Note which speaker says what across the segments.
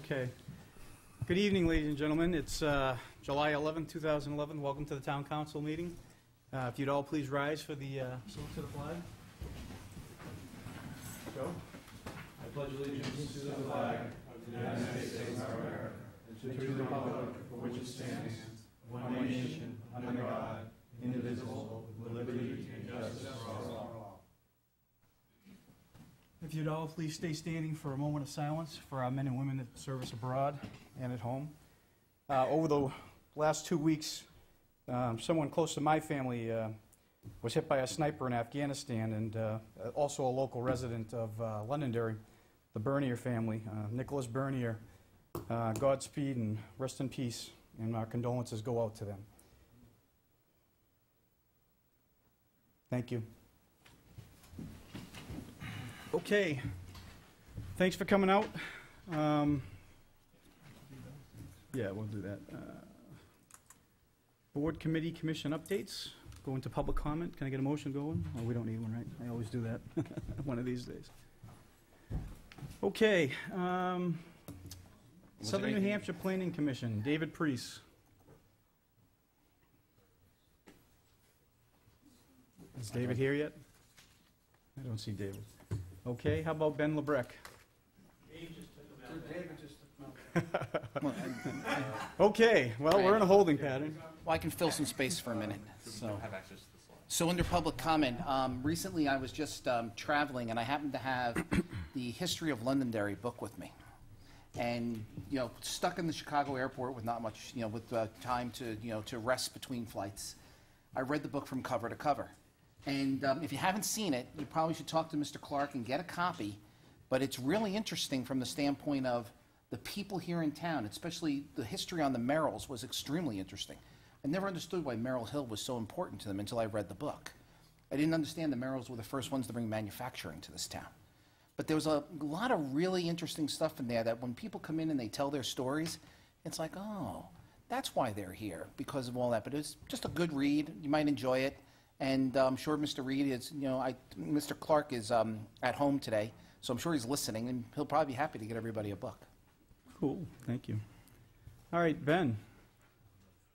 Speaker 1: Okay. Good evening, ladies and gentlemen. It's July 11th, 2011. Welcome to the Town Council meeting. If you'd all please rise for the salute to the flag. Joe? I pledge allegiance to the flag of the United States of America and to the republic for which it stands, one nation, under God, indivisible, with liberty and justice for all. If you'd all please stay standing for a moment of silence for our men and women that service abroad and at home. Over the last 2 weeks, someone close to my family was hit by a sniper in Afghanistan, and also a local resident of Londonderry, the Bernier family, Nicholas Bernier. Godspeed and rest in peace, and our condolences go out to them. Thank you. Okay, thanks for coming out. Yeah, we'll do that. Board, committee, commission updates. Go into public comment. Can I get a motion going? Oh, we don't need one, right? I always do that one of these days. Okay. Southern New Hampshire Planning Commission, David Priest. Is David here yet? I don't see David. Okay, how about Ben LeBrecq? Okay, well, we're in a holding pattern.
Speaker 2: Well, I can fill some space for a minute. So under public comment, recently I was just traveling, and I happened to have the History of Londonderry book with me. And, stuck in the Chicago airport with not much, with time to, to rest between flights, I read the book from cover to cover. And if you haven't seen it, you probably should talk to Mr. Clark and get a copy. But it's really interesting from the standpoint of the people here in town, especially the history on the Merrills was extremely interesting. I never understood why Merrill Hill was so important to them until I read the book. I didn't understand the Merrills were the first ones to bring manufacturing to this town. But there was a lot of really interesting stuff in there that when people come in and they tell their stories, it's like, oh, that's why they're here, because of all that. But it's just a good read. You might enjoy it. And I'm sure Mr. Reed is, Mr. Clark is at home today, so I'm sure he's listening, and he'll probably be happy to get everybody a book.
Speaker 1: Cool, thank you. All right, Ben,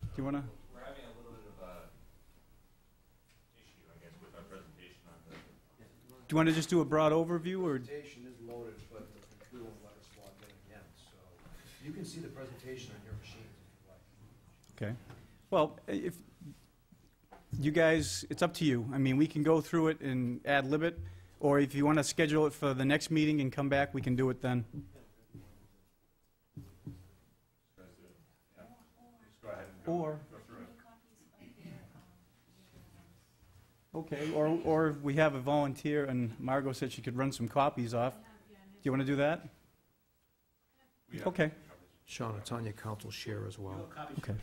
Speaker 1: do you want to?
Speaker 3: We're having a little bit of a issue, I guess, with our presentation on the...
Speaker 1: Do you want to just do a broad overview, or?
Speaker 4: The presentation is loaded, but the computer won't let us log in again, so you can see the presentation on your machine if you like.
Speaker 1: Okay. Well, if you guys, it's up to you. I mean, we can go through it and ad-lib it, or if you want to schedule it for the next meeting and come back, we can do it then. Or, okay, or we have a volunteer, and Margot said she could run some copies off. Do you want to do that? Okay.
Speaker 4: Sean, it's on your council share as well.
Speaker 1: Okay.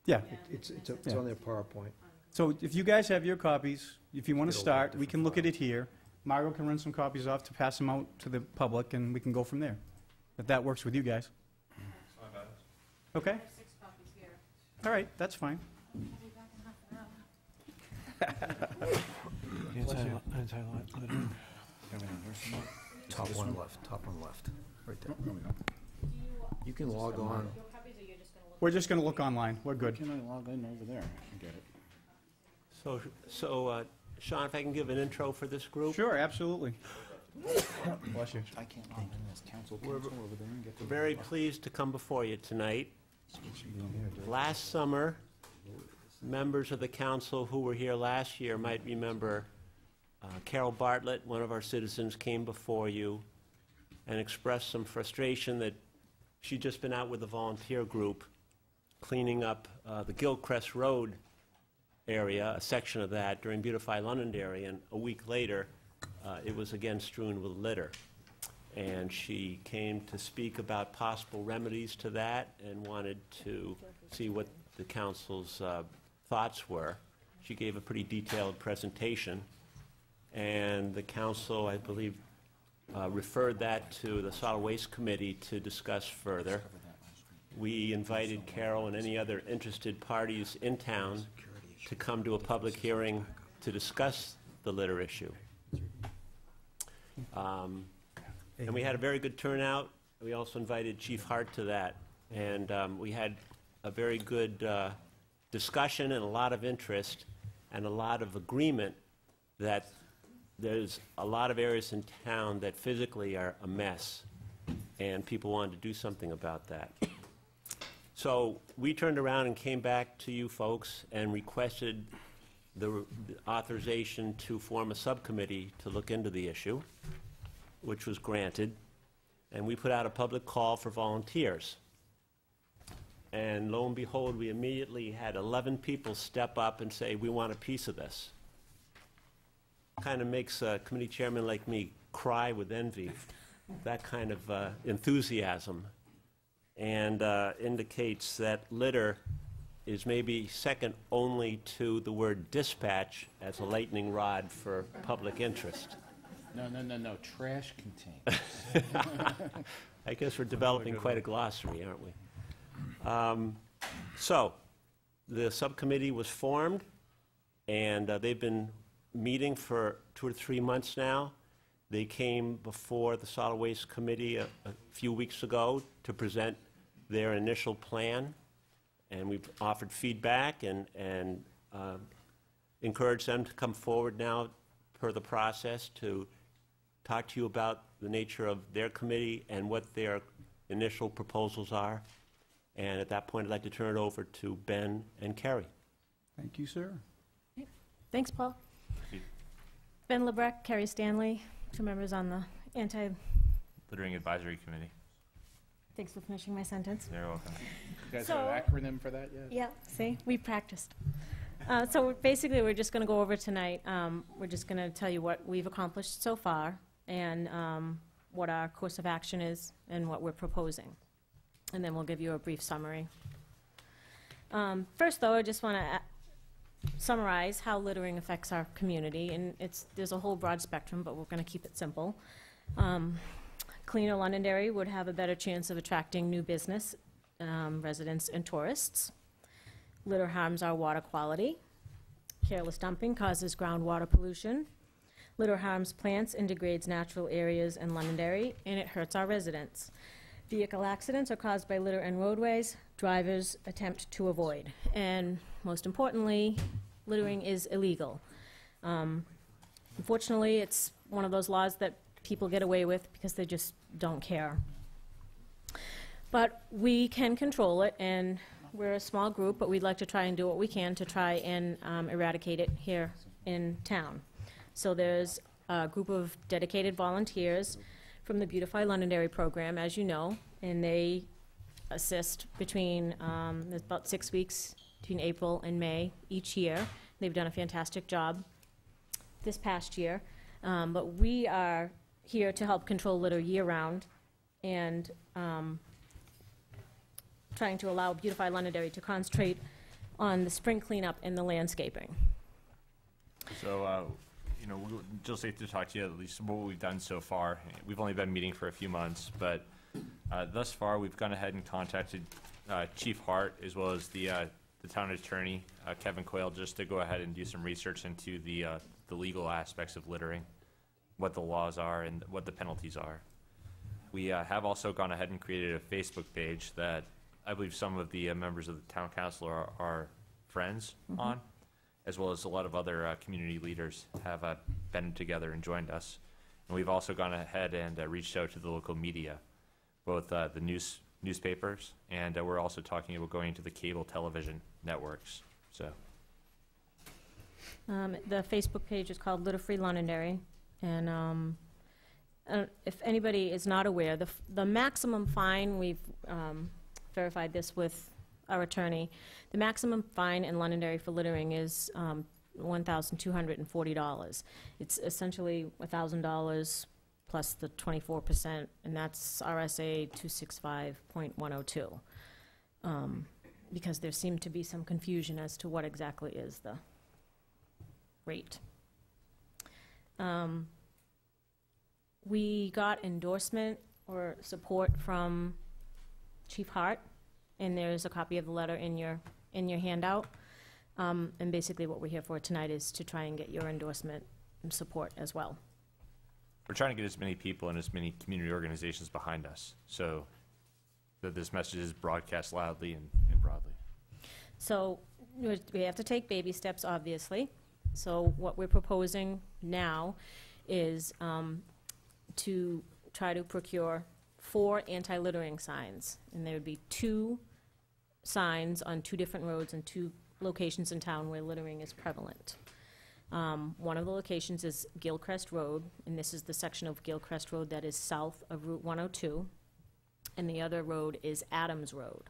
Speaker 1: Yeah.
Speaker 4: It's on their PowerPoint.
Speaker 1: So if you guys have your copies, if you want to start, we can look at it here. Margot can run some copies off to pass them out to the public, and we can go from there, if that works with you guys. Okay?
Speaker 5: I have 6 copies here.
Speaker 1: All right, that's fine.
Speaker 4: Top one left, right there. You can log on.
Speaker 5: Your copies, or you're just going to look?
Speaker 1: We're just going to look online. We're good.
Speaker 2: Can I log in over there and get it?
Speaker 6: So, Sean, if I can give an intro for this group.
Speaker 1: Sure, absolutely. Bless you.
Speaker 2: I can't log in as council over there and get the...
Speaker 6: We're very pleased to come before you tonight. Last summer, members of the council who were here last year might remember Carol Bartlett, one of our citizens, came before you and expressed some frustration that she'd just been out with a volunteer group cleaning up the Gilcrest Road area, a section of that, during Beautify Londonderry, and a week later, it was again strewn with litter. And she came to speak about possible remedies to that and wanted to see what the council's thoughts were. She gave a pretty detailed presentation, and the council, I believe, referred that to the Solid Waste Committee to discuss further. We invited Carol and any other interested parties in town to come to a public hearing to discuss the litter issue. And we had a very good turnout. we also invited Chief Hart to that, and we had a very good discussion and a lot of interest and a lot of agreement that there's a lot of areas in town that physically are a mess, and people wanted to do something about that. So we turned around and came back to you folks and requested the authorization to form a subcommittee to look into the issue, which was granted, and we put out a public call for volunteers. And lo and behold, we immediately had 11 people step up and say, we want a piece of this. Kind of makes a committee chairman like me cry with envy, that kind of enthusiasm, and indicates that litter is maybe second only to the word dispatch as a lightning rod for public interest.
Speaker 2: No, trash containers.
Speaker 6: I guess we're developing quite a glossary, aren't we? So, the subcommittee was formed, and they've been meeting for 2 or 3 months now. They came before the Solid Waste Committee a few weeks ago to present their initial plan, and we've offered feedback and encouraged them to come forward now per the process to talk to you about the nature of their committee and what their initial proposals are. And at that point, I'd like to turn it over to Ben and Kerry.
Speaker 1: Thank you, sir.
Speaker 7: Thanks, Paul. Ben Lebrecht, Kerry Stanley, 2 members on the
Speaker 3: Littering Advisory Committee.
Speaker 7: Thanks for finishing my sentence.
Speaker 3: You're welcome.
Speaker 2: You guys have an acronym for that yet?
Speaker 7: Yeah, see, we practiced. So basically, we're just going to go over tonight. We're just going to tell you what we've accomplished so far and what our course of action is and what we're proposing. And then we'll give you a brief summary. First, though, I just want to summarize how littering affects our community, and there's a whole broad spectrum, but we're going to keep it simple. Cleaner Londonderry would have a better chance of attracting new business, residents and tourists. Litter harms our water quality. Careless dumping causes groundwater pollution. Litter harms plants and degrades natural areas in Londonderry, and it hurts our residents. Vehicle accidents are caused by litter and roadways drivers attempt to avoid. And most importantly, littering is illegal. Unfortunately, it's one of those laws that people get away with because they just don't care. But we can control it, and we're a small group, but we'd like to try and do what we can to try and eradicate it here in town. So there's a group of dedicated volunteers from the Beautify Londonderry program, as you know, and they assist between, there's about 6 weeks between April and May each year. They've done a fantastic job this past year. But we are here to help control litter year-round and trying to allow Beautify Londonderry to concentrate on the spring cleanup and the landscaping.
Speaker 3: So, we'll just like to talk to you at least what we've done so far. We've only been meeting for a few months, but thus far we've gone ahead and contacted Chief Hart as well as the town attorney, Kevin Quayle, just to go ahead and do some research into the legal aspects of littering, what the laws are and what the penalties are. We have also gone ahead and created a Facebook page that I believe some of the members of the town council are friends on, as well as a lot of other community leaders have been together and joined us. And we've also gone ahead and reached out to the local media, both the newspapers, and we're also talking about going to the cable television networks. So,
Speaker 7: the Facebook page is called Litter Free Londonderry, and if anybody is not aware, the maximum fine, we've verified this with our attorney, the maximum fine in Londonderry for littering is $1,240. It's essentially $1,000 plus the 24%, and that's RSA 265.102. Because there seemed to be some confusion as to what exactly is the rate. We got endorsement or support from Chief Hart, and there's a copy of the letter in your handout. And basically what we're here for tonight is to try and get your endorsement and support as well.
Speaker 3: we're trying to get as many people and as many community organizations behind us, so that this message is broadcast loudly and broadly.
Speaker 7: So we have to take baby steps, obviously. So what we're proposing now is to try to procure 4 anti-littering signs. And there would be 2 signs on 2 different roads and 2 locations in town where littering is prevalent. One of the locations is Gilcrest Road, and this is the section of Gilcrest Road that is south of Route 102. And the other road is Adams Road.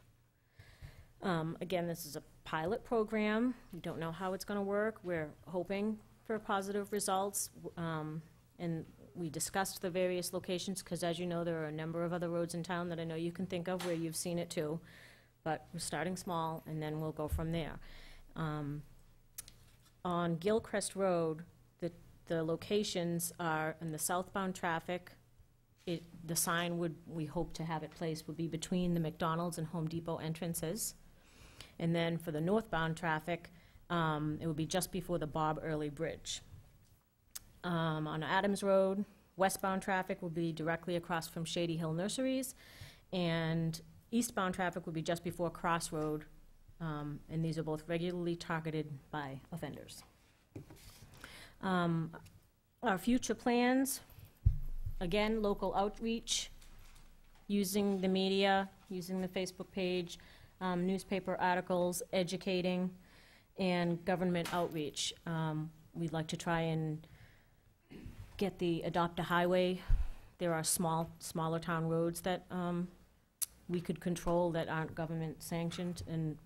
Speaker 7: Again, this is a pilot program. We don't know how it's going to work. We're hoping for positive results. And we discussed the various locations, because as you know, there are a number of other roads in town that I know you can think of where you've seen it too. But we're starting small, and then we'll go from there. On Gilcrest Road, the locations are in the southbound traffic. The sign we hope to have it placed, would be between the McDonald's and Home Depot entrances. And then for the northbound traffic, it would be just before the Bob Early Bridge. On Adams Road, westbound traffic will be directly across from Shady Hill Nurseries, and eastbound traffic will be just before Crossroad, and these are both regularly targeted by offenders. Our future plans, again, local outreach, using the media, using the Facebook page, newspaper articles, educating, and government outreach. We'd like to try and get the Adopt a Highway. There are smaller town roads that we could control that aren't government sanctioned, and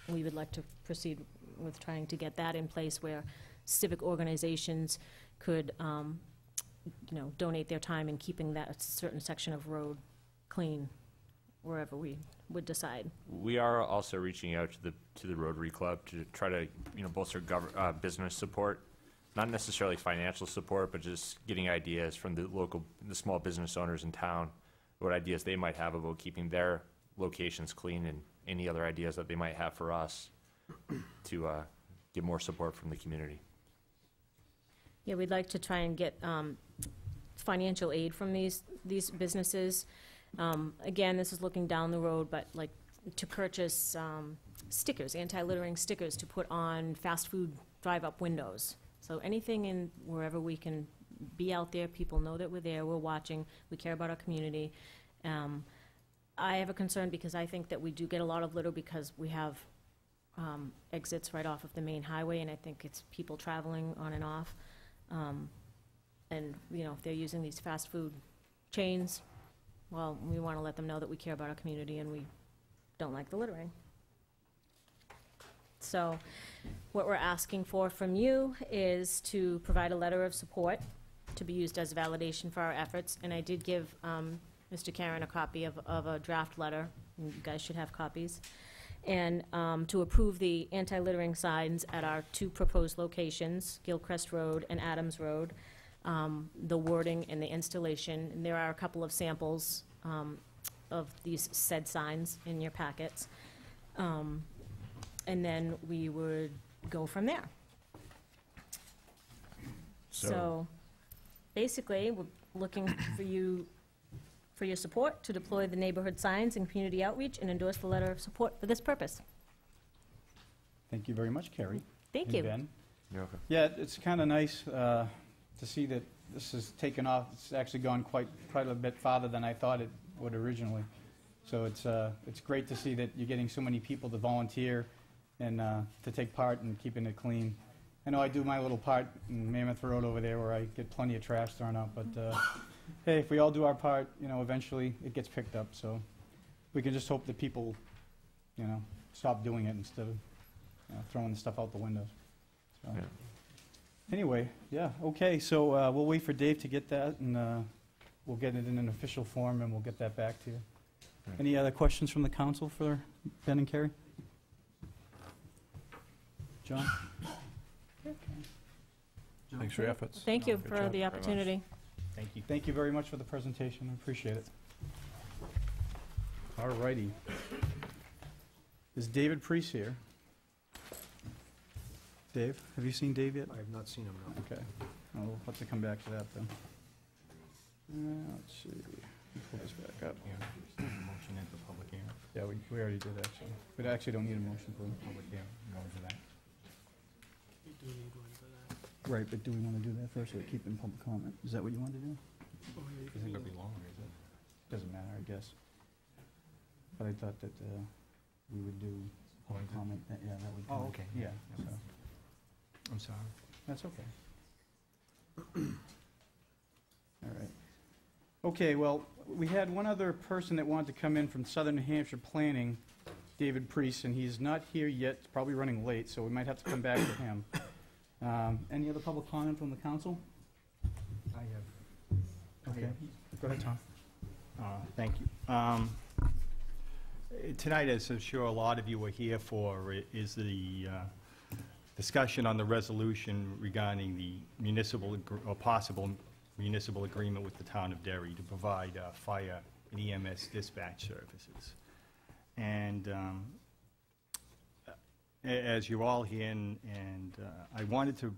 Speaker 7: we would like to proceed with trying to get that in place where civic organizations could donate their time in keeping that certain section of road clean wherever we would decide.
Speaker 3: We are also reaching out to the Rotary Club to try to bolster business support, not necessarily financial support, but just getting ideas from the small business owners in town, what ideas they might have about keeping their locations clean, and any other ideas that they might have for us to get more support from the community.
Speaker 7: Yeah, we'd like to try and get financial aid from these businesses. Again, this is looking down the road, but like to purchase stickers, anti-littering stickers to put on fast food drive-up windows. So anything in wherever we can be out there, people know that we're there, we're watching, we care about our community. I have a concern because I think that we do get a lot of litter because we have exits right off of the main highway, and I think it's people traveling on and off. And if they're using these fast food chains, well, we want to let them know that we care about our community and we don't like the littering. So what we're asking for from you is to provide a letter of support to be used as validation for our efforts. And I did give Mr. Karen a copy of a draft letter. You guys should have copies. And to approve the anti-littering signs at our 2 proposed locations, Gilcrest Road and Adams Road, the wording and the installation. And there are a couple of samples of these said signs in your packets. And then we would go from there. So basically, we're looking for your support to deploy the neighborhood signs and community outreach and endorse the letter of support for this purpose.
Speaker 1: Thank you very much, Carrie.
Speaker 7: Thank
Speaker 1: and
Speaker 7: you.
Speaker 1: Ben.
Speaker 3: You're welcome.
Speaker 1: Yeah, it's kind of nice to see that this has taken off. It's actually gone quite a bit farther than I thought it would originally. So it's great to see that you're getting so many people to volunteer and to take part in keeping it clean. I know I do my little part in Mammoth Road over there where I get plenty of trash thrown out, but hey, if we all do our part, eventually it gets picked up. So we can just hope that people, stop doing it instead of throwing the stuff out the windows. So.
Speaker 3: Yeah.
Speaker 1: Anyway, yeah, okay, so we'll wait for Dave to get that, and we'll get it in an official form, and we'll get that back to you.
Speaker 3: Right.
Speaker 1: Any other questions from the council for Ben and Carrie? John?
Speaker 8: Thanks for your efforts.
Speaker 7: Thank you
Speaker 8: Good
Speaker 7: for
Speaker 8: job.
Speaker 7: the opportunity.
Speaker 1: Thank you. Thank you very much for the presentation. I appreciate it. All righty. Is David Priest here? Dave, have you seen Dave yet?
Speaker 4: I have not seen him, no.
Speaker 1: Okay. I'll have to come back to that then. Let's see. Pull this back up.
Speaker 8: Motion at the public hearing.
Speaker 1: Yeah, we already did, actually. We actually don't need a motion for it.
Speaker 8: Public hearing, going to that.
Speaker 9: You do need one for that.
Speaker 1: Right, but do we want to do that first, or keep it in public comment? Is that what you want to do?
Speaker 9: Oh, yeah, you
Speaker 8: I
Speaker 9: can
Speaker 8: think
Speaker 9: do
Speaker 8: it'll be longer, is it?
Speaker 1: Doesn't matter, I guess. But I thought that we would do public comment. Yeah, that would.
Speaker 8: Oh, okay.
Speaker 1: Yeah, so,
Speaker 8: I'm sorry.
Speaker 1: that's okay. All right. Okay, well, we had one other person that wanted to come in from Southern New Hampshire Planning, David Priest, and he's not here yet, he's probably running late, so we might have to come back to him. Any other public comment from the council?
Speaker 8: I have.
Speaker 1: Okay, go ahead, Tom.
Speaker 8: Thank you. Tonight, as I'm sure a lot of you are here for, is the discussion on the resolution regarding the possible municipal agreement with the town of Derry to provide fire and EMS dispatch services. And as you're all here, and I wanted to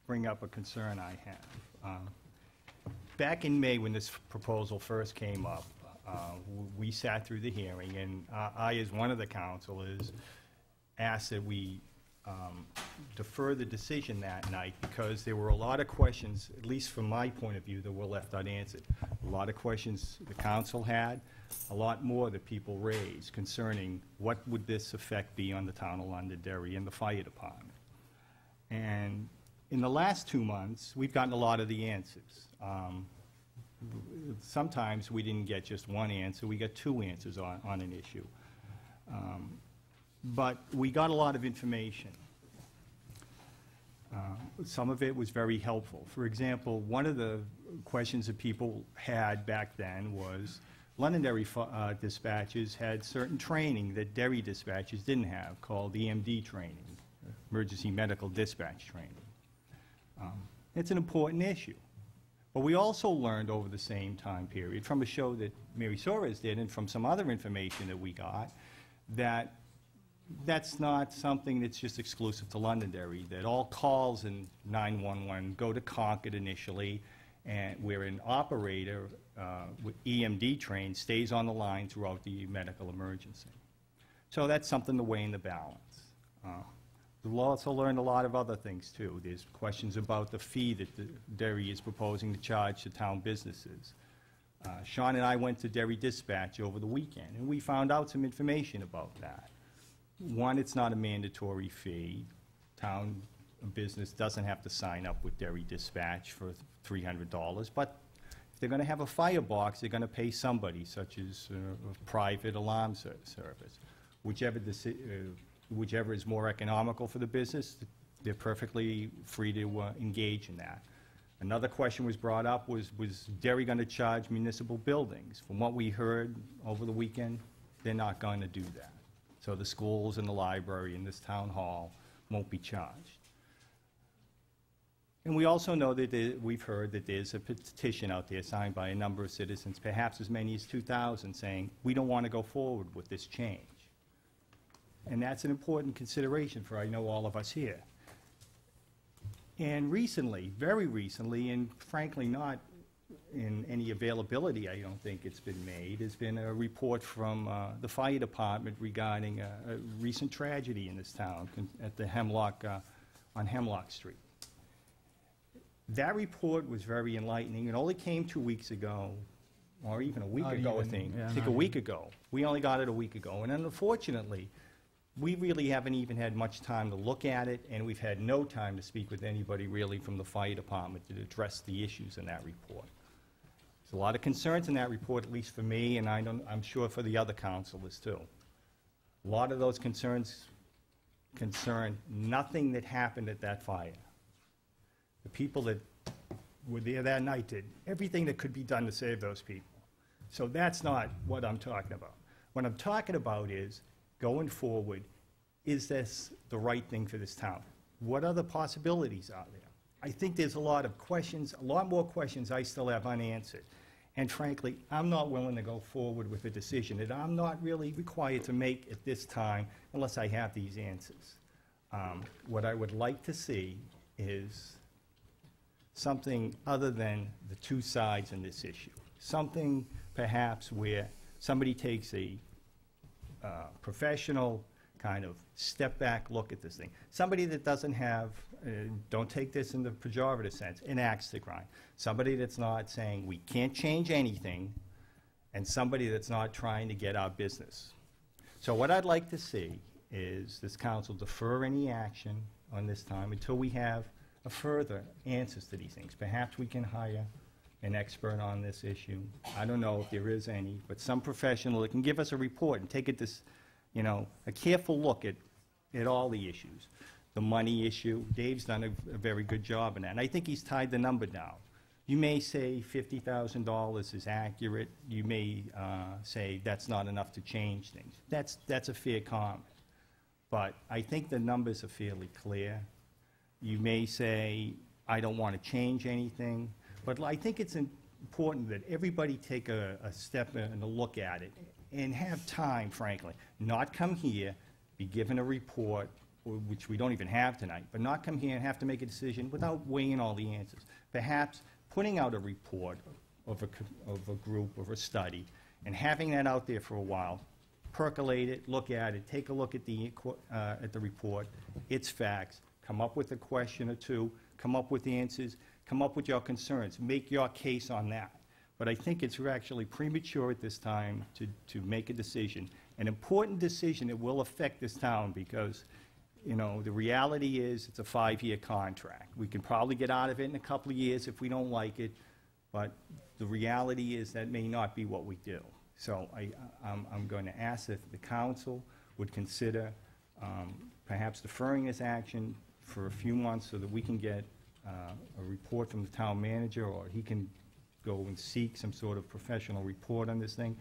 Speaker 8: bring up a concern I have. Back in May, when this proposal first came up, we sat through the hearing, and I, as one of the councilors, asked that we defer the decision that night because there were a lot of questions, at least from my point of view, that were left unanswered. A lot of questions the council had, a lot more that people raised concerning what would this effect be on the town of Londonderry and the fire department. And in the last 2 months, we've gotten a lot of the answers. Sometimes we didn't get just one answer, we got two answers on an issue. But we got a lot of information. Some of it was very helpful. For example, one of the questions that people had back then was Londonderry dispatchers had certain training that Derry dispatchers didn't have, called EMD training, emergency medical dispatch training. It's an important issue. But we also learned over the same time period, from a show that Mary Soares did and from some other information that we got, that that's not something that's just exclusive to Londonderry, that all calls in 911 go to Concord initially, and where an operator with EMD trained stays on the line throughout the medical emergency. So that's something to weigh in the balance. We'll also learn a lot of other things, too. There's questions about the fee that the Derry is proposing to charge to town businesses. Sean and I went to Derry Dispatch over the weekend, and we found out some information about that. One, it's not a mandatory fee. Town business doesn't have to sign up with Derry Dispatch for $300, but if they're going to have a firebox, they're going to pay somebody, such as a private alarm service. Whichever is more economical for the business, they're perfectly free to engage in that. Another question was brought up was Derry going to charge municipal buildings? From what we heard over the weekend, they're not going to do that. So the schools and the library and this town hall won't be charged. And we also know that we've heard that there's a petition out there signed by a number of citizens, perhaps as many as 2,000, saying, we don't want to go forward with this change. And that's an important consideration for, I know, all of us here. And recently, very recently, and frankly not in any availability, I don't think it's been made, has been a report from the fire department regarding a recent tragedy in this town at the Hemlock, on Hemlock Street. That report was very enlightening. It only came 2 weeks ago, or even a week ago, I think.
Speaker 1: Yeah,
Speaker 8: I think a week ago. We only got it a week ago. And unfortunately, we really haven't even had much time to look at it, and we've had no time to speak with anybody really from the fire department to address the issues in that report. There's a lot of concerns in that report, at least for me, and I'm sure for the other councilors too. A lot of those concerns concern nothing that happened at that fire. The people that were there that night did everything that could be done to save those people. So that's not what I'm talking about. What I'm talking about is, going forward, is this the right thing for this town? What other possibilities are there? I think there's a lot of questions, a lot more questions I still have unanswered. And frankly, I'm not willing to go forward with a decision that I'm not really required to make at this time unless I have these answers. What I would like to see is something other than the two sides in this issue. Something perhaps where somebody takes a professional kind of step back look at this thing. Somebody that doesn't have, don't take this in the pejorative sense, an axe to grind. Somebody that's not saying we can't change anything, and somebody that's not trying to get our business. So what I'd like to see is this council defer any action on this time until we have a further answers to these things. Perhaps we can hire an expert on this issue. I don't know if there is any, but some professional that can give us a report and take it this, you know, a careful look at all the issues. The money issue, Dave's done a very good job in that, and I think he's tied the number down. You may say $50,000 is accurate. You may say that's not enough to change things. That's a fair comment. But I think the numbers are fairly clear. You may say, I don't want to change anything. But I think it's important that everybody take a step and a look at it and have time, frankly. Not come here, be given a report, which we don't even have tonight, but not come here and have to make a decision without weighing all the answers. Perhaps putting out a report of a group, of a study, and having that out there for a while, percolate it, look at it, take a look at the report, its facts, come up with a question or two, come up with the answers, come up with your concerns, make your case on that. But I think it's actually premature at this time to make a decision, an important decision that will affect this town because, you know, the reality is it's a 5-year contract. We can probably get out of it in a couple of years if we don't like it, but the reality is that may not be what we do. So I'm going to ask if the council would consider perhaps deferring this action for a few months so that we can get a report from the town manager, or he can go and seek some sort of professional report on this thing,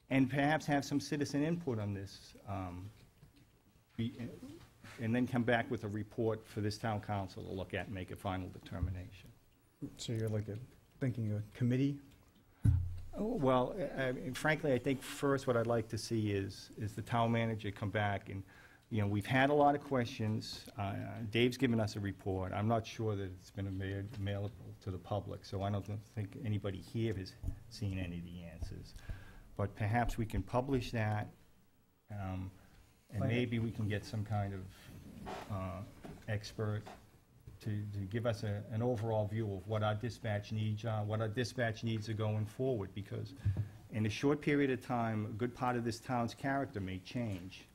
Speaker 8: and perhaps have some citizen input on this, and then come back with a report for this town council to look at and make a final determination.
Speaker 1: So you're like thinking a committee?
Speaker 8: Oh, well, frankly, I think first what I'd like to see is the town manager come back and, you know, we've had a lot of questions. Dave's given us a report. I'm not sure that it's been available to the public, so I don't think anybody here has seen any of the answers. But perhaps we can publish that, and maybe we can get some kind of expert to give us an overall view of what our dispatch needs are, what our dispatch needs are going forward, because in a short period of time, a good part of this town's character may change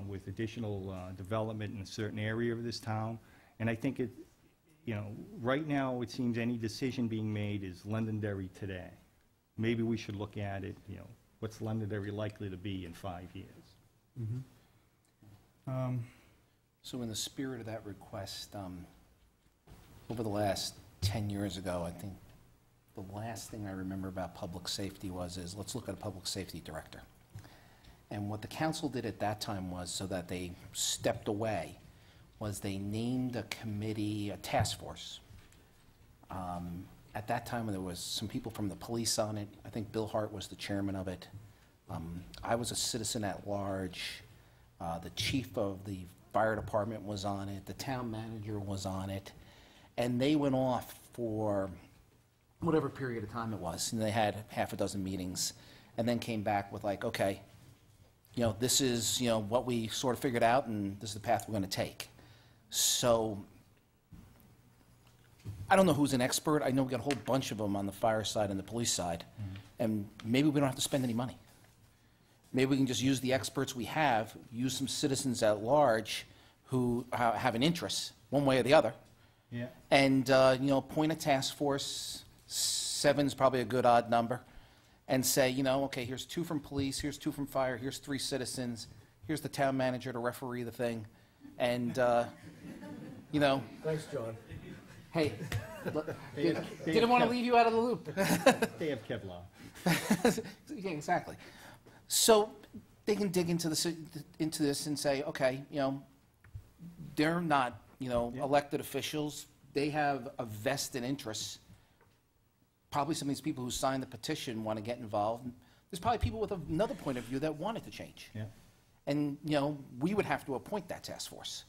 Speaker 8: with additional development in a certain area of this town. And I think you know, right now it seems any decision being made is Londonderry today. Maybe we should look at it, you know, what's Londonderry likely to be in 5 years?
Speaker 1: Mm-hmm.
Speaker 2: So in the spirit of that request, over the last 10 years ago, I think the last thing I remember about public safety is let's look at a public safety director. And what the council did at that time was, so that they stepped away, was they named a committee, a task force. At that time, there was some people from the police on it. I think Bill Hart was the chairman of it. I was a citizen at large. The chief of the fire department was on it. The town manager was on it. And they went off for whatever period of time it was. And they had half a dozen meetings and then came back with like, okay, you know, this is, you know, what we sort of figured out and this is the path we're going to take. So I don't know who's an expert. I know we got a whole bunch of them on the fire side and the police side. Mm-hmm. And maybe we don't have to spend any money. Maybe we can just use the experts we have, use some citizens at large who have an interest, one way or the other.
Speaker 8: Yeah.
Speaker 2: And, you know, appoint a task force, 7's probably a good odd number, and say, you know, okay, here's 2 from police, here's 2 from fire, here's 3 citizens, here's the town manager to referee the thing, and, you know.
Speaker 4: Thanks, John.
Speaker 2: Hey, didn't want to leave you out of the loop.
Speaker 8: They have Kevlar.
Speaker 2: Yeah, exactly. So they can dig into this and say, okay, you know, they're not, you know, elected officials. They have a vested interest. Probably some of these people who signed the petition want to get involved. There's probably people with another point of view that want it to change.
Speaker 8: Yeah.
Speaker 2: And, you know, we would have to appoint that task force.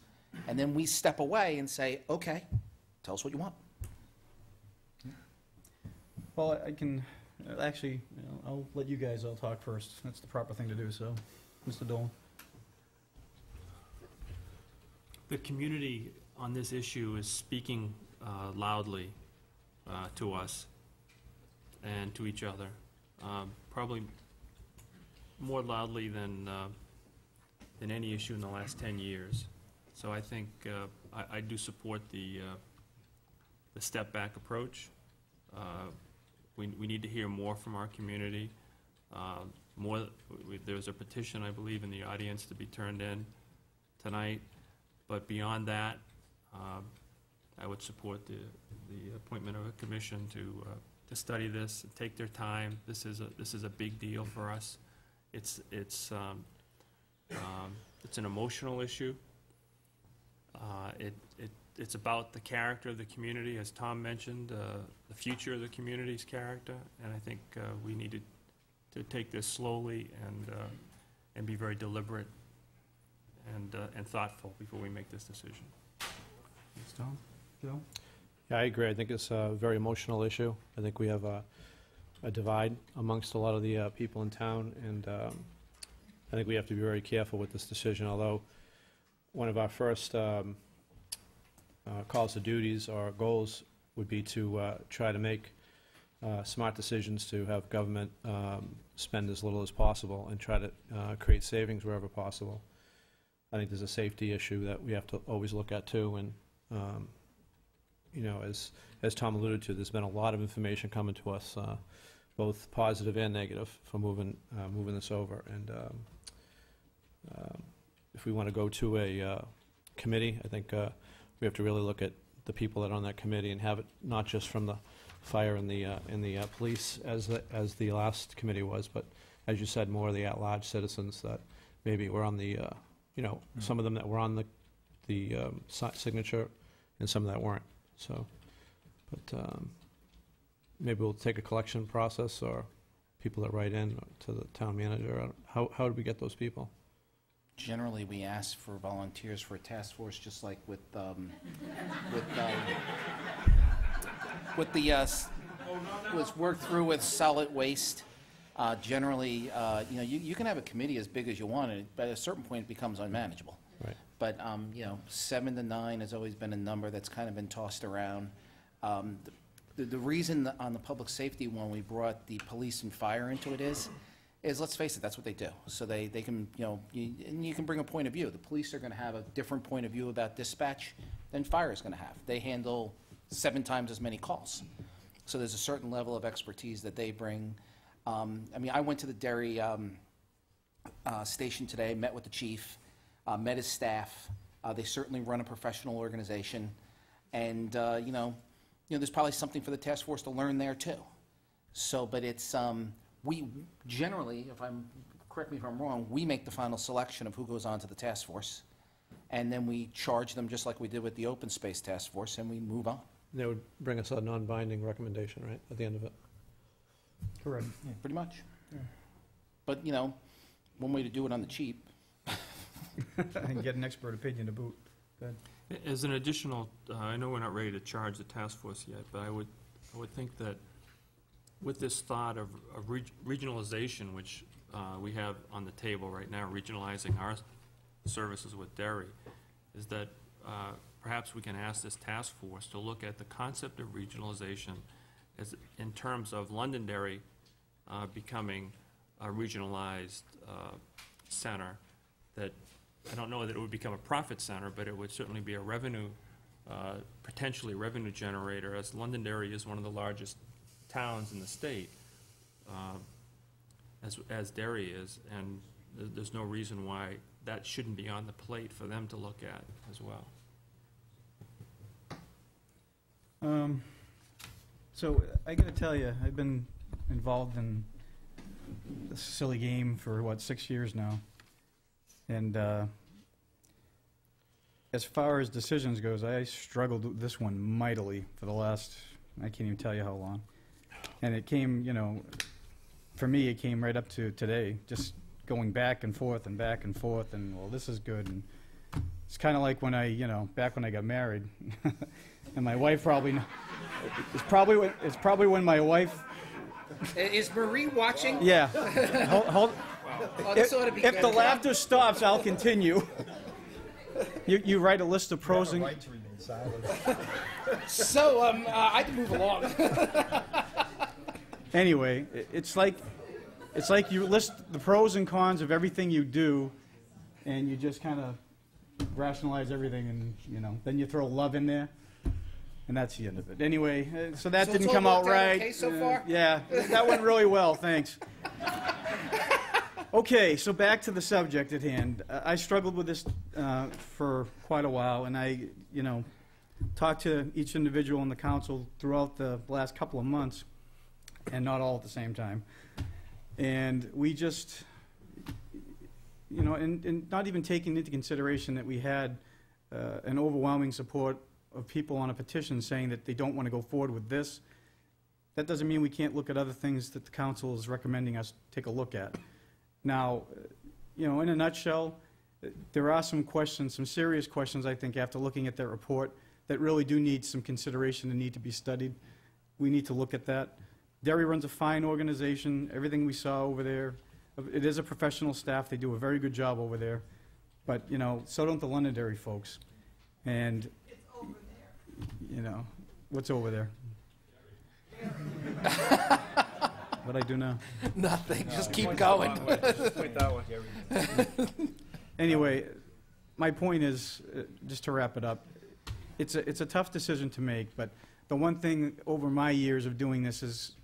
Speaker 2: And then we step away and say, okay, tell us what you want.
Speaker 1: Well, I can, actually, I'll let you guys all talk first. That's the proper thing to do, so, Mr. Dolan.
Speaker 9: The community on this issue is speaking loudly to us and to each other, probably more loudly than any issue in the last 10 years. So I think I do support the step-back approach. We need to hear more from our community. There's a petition, I believe, in the audience to be turned in tonight. But beyond that, I would support the appointment of a commission to study this and take their time. This is a big deal for us. It's an emotional issue. It's about the character of the community, as Tom mentioned, the future of the community's character, and I think we need to take this slowly and be very deliberate and thoughtful before we make this decision.
Speaker 1: Thanks, Tom. Joe?
Speaker 10: Yeah, I agree. I think it's a very emotional issue. I think we have a divide amongst a lot of the people in town, and I think we have to be very careful with this decision, although one of our first calls to duties or goals would be to try to make smart decisions to have government spend as little as possible and try to create savings wherever possible. I think there's a safety issue that we have to always look at too, and you know, as Tom alluded to, there's been a lot of information coming to us, both positive and negative, for moving this over. And if we want to go to a committee, I think we have to really look at the people that are on that committee and have it not just from the fire and the police as the last committee was, but as you said, more of the at-large citizens that maybe were on the you know, some of them that were on the signature and some that weren't. So, but maybe we'll take a collection process, or people that write in to the town manager. How do we get those people?
Speaker 2: Generally, we ask for volunteers for a task force, just like with was worked through with solid waste. Generally, you know, you can have a committee as big as you want, and but at a certain point it becomes unmanageable.
Speaker 10: Right.
Speaker 2: But you know, 7 to 9 has always been a number that's kind of been tossed around. The reason on the public safety one we brought the police and fire into it is let's face it, that's what they do. So they can, you know, and you can bring a point of view. The police are going to have a different point of view about dispatch than fire is going to have. They handle 7 times as many calls. So there's a certain level of expertise that they bring. I mean, I went to the Derry station today, met with the chief, met his staff. They certainly run a professional organization. And, you know, there's probably something for the task force to learn there too. So, but it's, we generally, correct me if I'm wrong, we make the final selection of who goes on to the task force. And then we charge them just like we did with the open space task force, and we move on.
Speaker 10: They would bring us a non-binding recommendation, right, at the end of it?
Speaker 1: Correct.
Speaker 2: Yeah, pretty much. Yeah. But, you know, one way to do it on the cheap.
Speaker 1: And get an expert opinion to boot. Go ahead.
Speaker 9: As an additional, I know we're not ready to charge the task force yet, but I would think that with this thought of regionalization, which we have on the table right now, regionalizing our services with Derry, is that perhaps we can ask this task force to look at the concept of regionalization as in terms of Londonderry becoming a regionalized center. That I don't know that it would become a profit center, but it would certainly be a revenue, potentially revenue generator, as Londonderry is one of the largest towns in the state, as Derry is, and there's no reason why that shouldn't be on the plate for them to look at as well.
Speaker 1: So I got to tell you, I've been involved in this silly game for, 6 years now. And as far as decisions goes, I struggled with this one mightily for the last, I can't even tell you how long. And it came, you know, for me, it came right up to today, just going back and forth, and, well, this is good. And it's kind of like when back when I got married. And my wife probably It's probably when my wife.
Speaker 2: Is Marie watching?
Speaker 1: Yeah. Hold.
Speaker 2: Oh, this ought to be
Speaker 1: If
Speaker 2: good.
Speaker 1: the laughter stops, I'll continue. You write a list of pros and.
Speaker 4: Right to remain silent.
Speaker 2: So, I can move along.
Speaker 1: Anyway, it's like you list the pros and cons of everything you do, and you just kind of rationalize everything, and then you throw love in there, and that's the end of it. Anyway, so that
Speaker 2: So
Speaker 1: didn't
Speaker 2: it's
Speaker 1: come
Speaker 2: all
Speaker 1: out
Speaker 2: worked out
Speaker 1: right.
Speaker 2: okay so far?
Speaker 1: Yeah, that went really well. Thanks. Okay, so back to the subject at hand. I struggled with this for quite a while, and I, talked to each individual in the council throughout the last couple of months, and not all at the same time. And we just, and not even taking into consideration that we had an overwhelming support of people on a petition saying that they don't want to go forward with this. That doesn't mean we can't look at other things that the council is recommending us take a look at. Now, in a nutshell, there are some questions, some serious questions, I think, after looking at that report, that really do need some consideration and need to be studied. We need to look at that. Derry runs a fine organization. Everything we saw over there, it is a professional staff. They do a very good job over there. But, so don't the Londonderry folks. And,
Speaker 5: It's over there.
Speaker 1: what's over there? What I do now?
Speaker 2: Nothing, just keep going.
Speaker 4: Point that one.
Speaker 1: Anyway, my point is, just to wrap it up, it's a tough decision to make, but the one thing over my years of doing this is,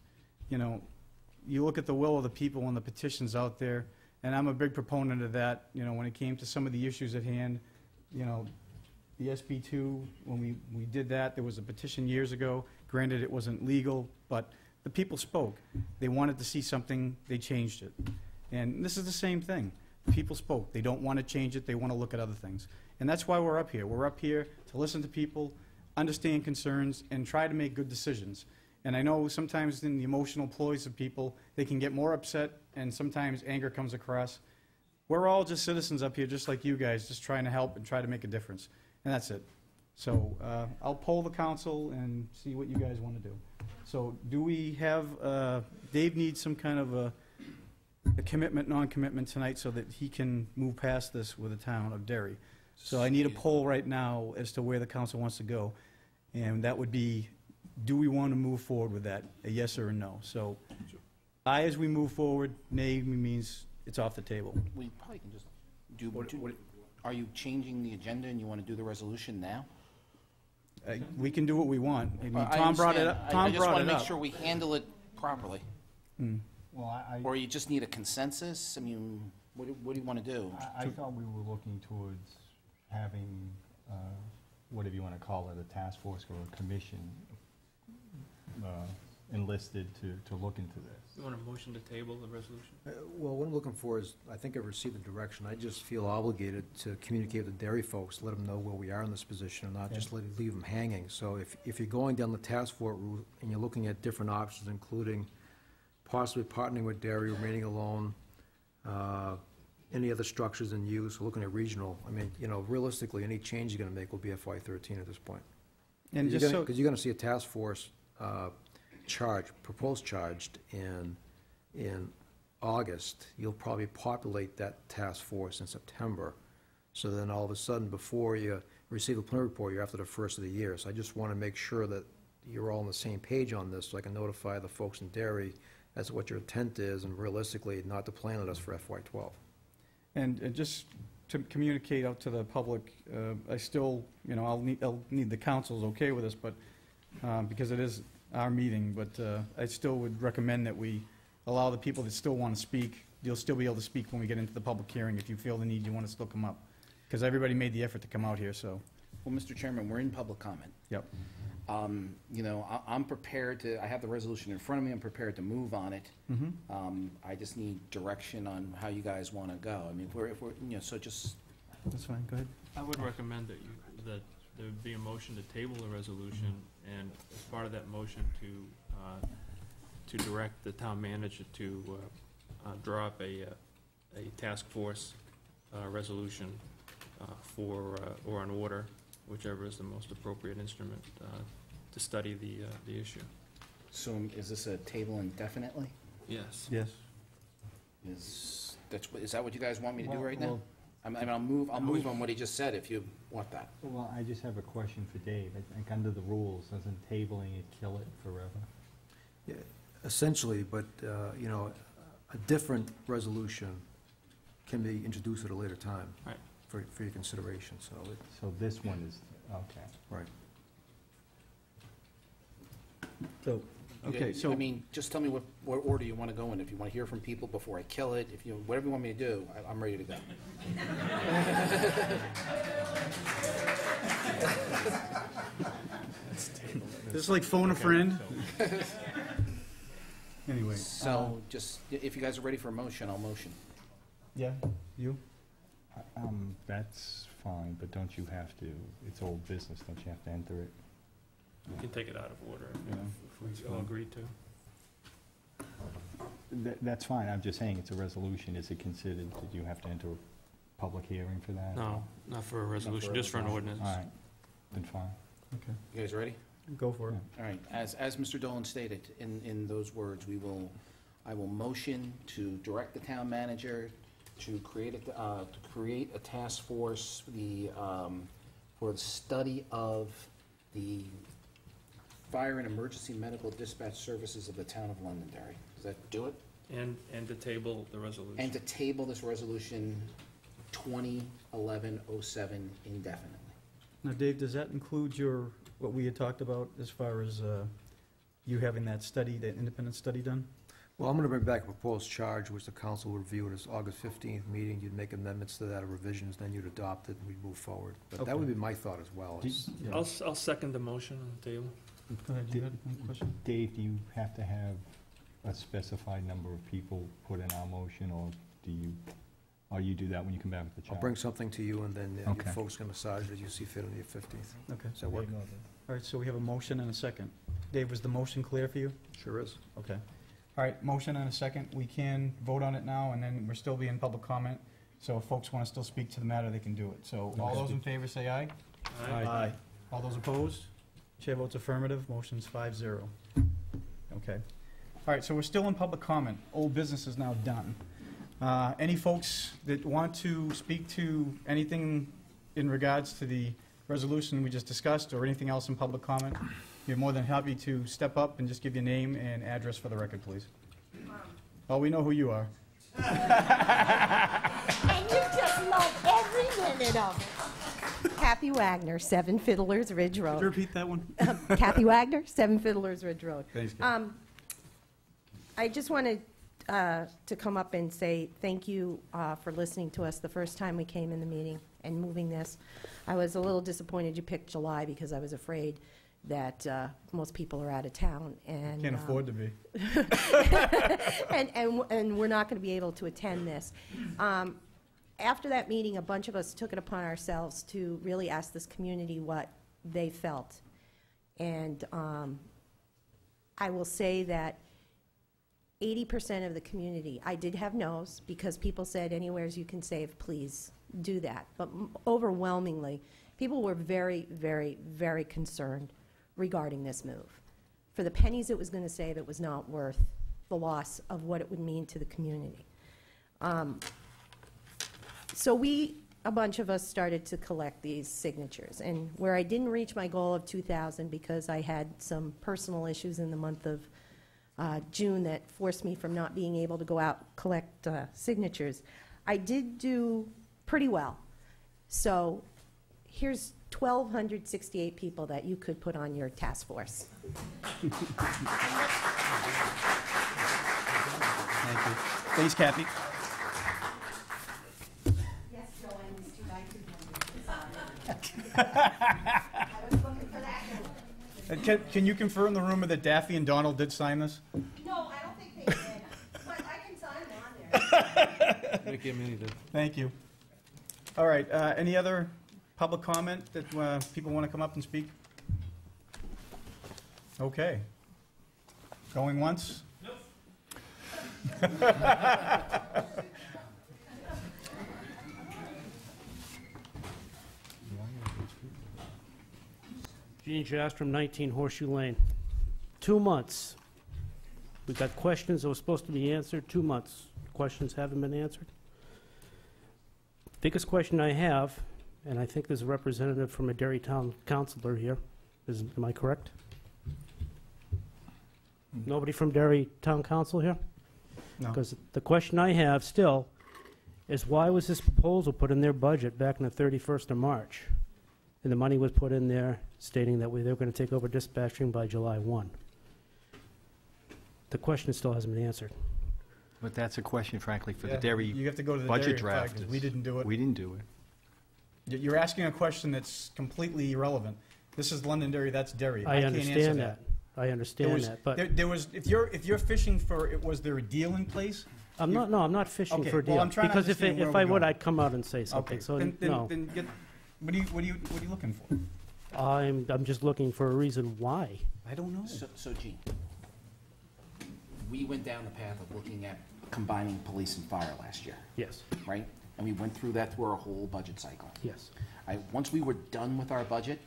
Speaker 1: you look at the will of the people and the petitions out there, and I'm a big proponent of that, when it came to some of the issues at hand, the SB2, when we did that, there was a petition years ago. Granted, it wasn't legal, but the people spoke. They wanted to see something, they changed it. And this is the same thing. People spoke. They don't want to change it, they want to look at other things. And that's why we're up here. We're up here to listen to people, understand concerns, and try to make good decisions. And I know sometimes in the emotional ploys of people, they can get more upset, and sometimes anger comes across. We're all just citizens up here, just like you guys, just trying to help and try to make a difference. And that's it. So I'll poll the council and see what you guys want to do. So do we have, Dave needs some kind of a commitment, non-commitment tonight so that he can move past this with the town of Derry. So I need a poll right now as to where the council wants to go. And that would be, do we want to move forward with that, a yes or a no? So aye as we move forward, nay means it's off the table.
Speaker 2: We probably can just are you changing the agenda and you want to do the resolution now?
Speaker 1: We can do what we want. I mean,
Speaker 2: I
Speaker 1: Tom brought it
Speaker 2: understand.
Speaker 1: up. Tom
Speaker 2: I just
Speaker 1: brought
Speaker 2: want
Speaker 1: it
Speaker 2: to
Speaker 1: up.
Speaker 2: make sure we handle it properly.
Speaker 8: Well,
Speaker 2: Or you just need a consensus? I mean, what do you want to do?
Speaker 8: I thought we were looking towards having, whatever you want to call it, a task force or a commission enlisted to look into this.
Speaker 9: You want a motion to table the resolution?
Speaker 4: Well, what I'm looking for is, I think I've received the direction. I just feel obligated to communicate with the dairy folks, let them know where we are in this position, and not just leave them hanging. So if you're going down the task force route and you're looking at different options, including possibly partnering with dairy, remaining alone, any other structures in use, looking at regional, I mean, realistically, any change you're gonna make will be FY13 at this point.
Speaker 1: And just so,
Speaker 4: Because you're gonna see a task force proposed charged in August. You'll probably populate that task force in September. So then all of a sudden, before you receive a preliminary report, you're after the first of the year. So I just want to make sure that you're all on the same page on this, so I can notify the folks in Derry as to what your intent is, and realistically, not to plan on us for FY12.
Speaker 1: and just to communicate out to the public, I still, I'll need the council's okay with this, but, because it is our meeting, but I still would recommend that we allow the people that still want to speak. You'll still be able to speak when we get into the public hearing. If you feel the need, you want to still come up. Because everybody made the effort to come out here, so.
Speaker 2: Well, Mr. Chairman, we're in public comment.
Speaker 1: Yep.
Speaker 2: I'm prepared to, I have the resolution in front of me, I'm prepared to move on it. I just need direction on how you guys want to go. I mean, if we're, so just.
Speaker 1: That's fine, go ahead.
Speaker 9: I would recommend that that there would be a motion to table the resolution, and as part of that motion to direct the town manager to draw up a task force resolution or an order, whichever is the most appropriate instrument, to study the issue.
Speaker 2: So is this a table indefinitely?
Speaker 9: Yes.
Speaker 1: Yes.
Speaker 2: Is that what you guys want me to do
Speaker 8: Well,
Speaker 2: right now?
Speaker 8: well-
Speaker 2: I mean, I'll move on what he just said if you want that.
Speaker 8: Well, I just have a question for Dave. I think under the rules, doesn't tabling it kill it forever?
Speaker 4: Yeah, essentially, but, you know, a different resolution can be introduced at a later time.
Speaker 9: Right.
Speaker 4: For your consideration, so it,
Speaker 8: So this one is, okay.
Speaker 4: right.
Speaker 1: So, okay, so.
Speaker 2: I mean, just tell me what order you want to go in. If you want to hear from people before I kill it, if you, whatever you want me to do, I'm ready to go.
Speaker 1: This is like phone a friend. Anyway.
Speaker 2: So just, if you guys are ready for a motion, I'll motion.
Speaker 1: Yeah, you?
Speaker 8: That's fine, but don't you have to, it's old business, don't you have to enter it?
Speaker 9: We can take it out of order
Speaker 1: Yeah,
Speaker 9: if we all agree to.
Speaker 8: That's fine, I'm just saying it's a resolution. Is it considered, did you have to enter a public hearing for that?
Speaker 9: No, not for a resolution, just for an ordinance.
Speaker 8: All right, then fine.
Speaker 1: Okay,
Speaker 2: You guys ready?
Speaker 1: go for it.
Speaker 2: All right, as Mr. Dolan stated, in those words, I will motion to direct the town manager to create a task force, for the study of the fire and emergency medical dispatch services of the town of Londonderry. Does that do it?
Speaker 9: And to table the resolution.
Speaker 2: And to table this resolution 2011-07 indefinitely.
Speaker 1: Now, Dave, does that include what we had talked about as far as you having that study, that independent study done?
Speaker 4: Well, I'm gonna bring back a proposed charge, which the council would review at its August 15th meeting. You'd make amendments to that or revisions, then you'd adopt it, and we'd move forward. But that would be my thought as well. is-
Speaker 1: Yeah.
Speaker 9: I'll second the motion on the table.
Speaker 1: Go ahead, you had one question?
Speaker 8: Dave, do you have to have a specified number of people put in our motion, or you do that when you come back with the charge?
Speaker 4: I'll bring something to you, and then you
Speaker 8: Okay.
Speaker 4: folks can massage it as you see fit on your 15th.
Speaker 1: Okay.
Speaker 4: Does that work?
Speaker 1: All right, so we have a motion and a second. Dave, was the motion clear for you?
Speaker 4: Sure is.
Speaker 1: Okay. All right, motion and a second. We can vote on it now, and then we're still being public comment. So if folks want to still speak to the matter, they can do it. So all those in favor say aye.
Speaker 9: Aye.
Speaker 1: All those opposed? Chair votes affirmative. Motion's 5-0. Okay. All right, so we're still in public comment. Old business is now done. Any folks that want to speak to anything in regards to the resolution we just discussed, or anything else in public comment, you're more than happy to step up and just give your name and address for the record, please. Oh, we know who you are.
Speaker 11: And you just love every minute of it. Kathy Wagner, 7 Fiddlers Ridge
Speaker 1: Could you
Speaker 11: Road.
Speaker 1: repeat that one?
Speaker 11: Kathy Wagner, 7 Fiddlers Ridge Road.
Speaker 1: Thanks, Kathy.
Speaker 11: I just wanted to come up and say thank you for listening to us the first time we came in the meeting and moving this. I was a little disappointed you picked July because I was afraid that most people are out of town and
Speaker 1: Can't afford to be.
Speaker 11: and we're not going to be able to attend this. After that meeting, a bunch of us took it upon ourselves to really ask this community what they felt. And I will say that 80% of the community, I did have no's, because people said, anywheres you can save, please do that. But overwhelmingly, people were very, very, very concerned regarding this move. For the pennies it was going to save, it was not worth the loss of what it would mean to the community. So a bunch of us started to collect these signatures. And where I didn't reach my goal of 2,000 because I had some personal issues in the month of June that forced me from not being able to go out collect signatures, I did do pretty well. So here's 1,268 people that you could put on your task force.
Speaker 1: Thank you. Thanks, Kathy.
Speaker 11: Yes, Joanne, it's too bad I was looking for that.
Speaker 1: Can you confirm the rumor that Daffy and Donald did sign this?
Speaker 11: No, I don't think they did, but I can sign them on there.
Speaker 1: Thank you. All right, any other public comment that people want to come up and speak? Okay. Going once? Nope.
Speaker 12: Gene Jastrom, 19 Horseshoe Lane. 2 months. We got questions that were supposed to be answered, 2 months. Questions haven't been answered. Biggest question I have, and I think there's a representative from a Derry Town Councilor here, am I correct? Nobody from Derry Town Council here?
Speaker 1: No.
Speaker 12: Because the question I have still is why was this proposal put in their budget back on the 31st of March? And the money was put in there stating that they were going to take over dispatching by July 1. The question still hasn't been answered.
Speaker 8: But that's a question, frankly, for the
Speaker 1: Yeah,
Speaker 8: Derry
Speaker 1: you have to go to the
Speaker 8: budget
Speaker 1: Derry file,
Speaker 8: draft.
Speaker 1: 'cause we didn't do it.
Speaker 8: We didn't do it.
Speaker 1: You're asking a question that's completely irrelevant. This is Londonderry, that's Derry.
Speaker 12: I
Speaker 1: can't answer
Speaker 12: understand that. I understand that, but
Speaker 1: There was, if you're fishing for, was there a deal in place?
Speaker 12: I'm not fishing
Speaker 1: Okay,
Speaker 12: for a
Speaker 1: well,
Speaker 12: deal.
Speaker 1: I'm trying to
Speaker 12: Because
Speaker 1: understand where
Speaker 12: if
Speaker 1: we're
Speaker 12: I would,
Speaker 1: going.
Speaker 12: I'd come out and say something,
Speaker 1: Okay,
Speaker 12: so
Speaker 1: then
Speaker 12: no.
Speaker 1: get, what are you looking for?
Speaker 12: I'm just looking for a reason why.
Speaker 1: I don't know.
Speaker 2: So Gene, we went down the path of looking at combining police and fire last year,
Speaker 12: Yes,
Speaker 2: right? And we went through that through our whole budget cycle.
Speaker 12: yes.
Speaker 2: Once we were done with our budget,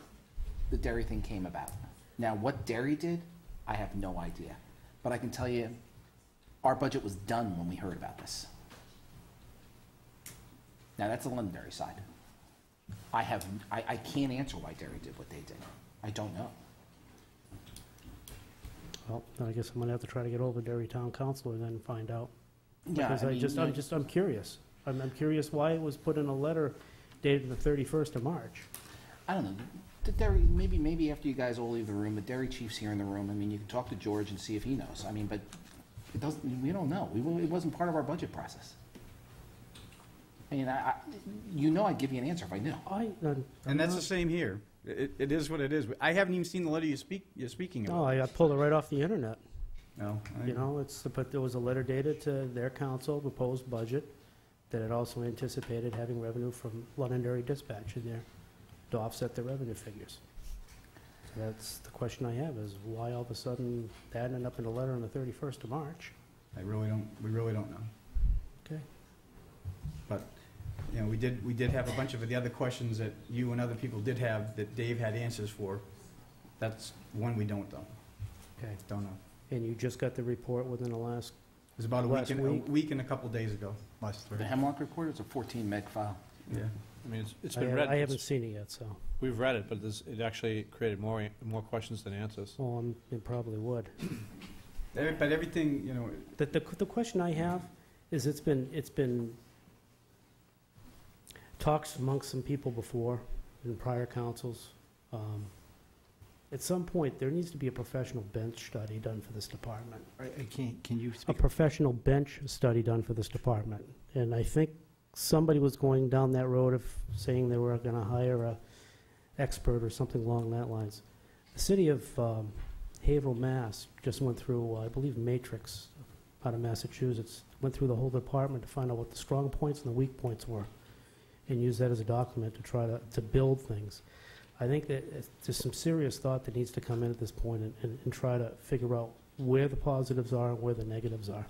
Speaker 2: the Derry thing came about. Now, what Derry did, I have no idea. But I can tell you, our budget was done when we heard about this. Now, that's the Londonderry side. I can't answer why Derry did what they did. I don't know.
Speaker 12: Well, then I guess I'm gonna have to try to get over Derry Town Council and then find out.
Speaker 2: Yeah,
Speaker 12: Because I'm curious. I'm curious why it was put in a letter dated the 31st of March.
Speaker 2: I don't know. The Derry, maybe after you guys all leave the room, the Derry chief's here in the room. I mean, you can talk to George and see if he knows. I mean, but it doesn't. We don't know. It wasn't part of our budget process. I mean, I'd give you an answer if I knew.
Speaker 1: And that's the same here. It is what it is. I haven't even seen the letter you're speaking
Speaker 12: No,
Speaker 1: about.
Speaker 12: I pulled it right off the internet.
Speaker 1: No.
Speaker 12: You know, but there was a letter dated to their council, proposed budget, that it also anticipated having revenue from Londonderry Dispatch in there to offset the revenue figures. So that's the question I have, is why all of a sudden that ended up in a letter on the 31st of March?
Speaker 1: We really don't know.
Speaker 12: Okay.
Speaker 1: But, you know, we did have a bunch of the other questions that you and other people did have that Dave had answers for. That's one we don't know.
Speaker 12: Okay.
Speaker 1: Don't know.
Speaker 12: And you just got the report within the last,
Speaker 1: It was about
Speaker 12: Last
Speaker 1: a
Speaker 12: week?
Speaker 1: week and a couple days ago. Last
Speaker 2: The Hemlock report is a 14 meg file.
Speaker 1: Yeah.
Speaker 10: I mean, it's been read.
Speaker 12: I haven't seen it yet, so,
Speaker 10: We've read it, but it actually created more questions than answers.
Speaker 12: well, it probably would.
Speaker 1: But everything, you know,
Speaker 12: The question I have is it's been talks amongst some people before in prior councils. At some point, there needs to be a professional bench study done for this department.
Speaker 8: Can you
Speaker 12: A
Speaker 8: speak?
Speaker 12: professional bench study done for this department. And I think somebody was going down that road of saying they were going to hire a expert or something along that lines. The city of Haverhill, Mass. just went through, I believe, Matrix out of Massachusetts, went through the whole department to find out what the strong points and the weak points were, and use that as a document to try to build things. I think that there's some serious thought that needs to come in at this point and try to figure out where the positives are and where the negatives are.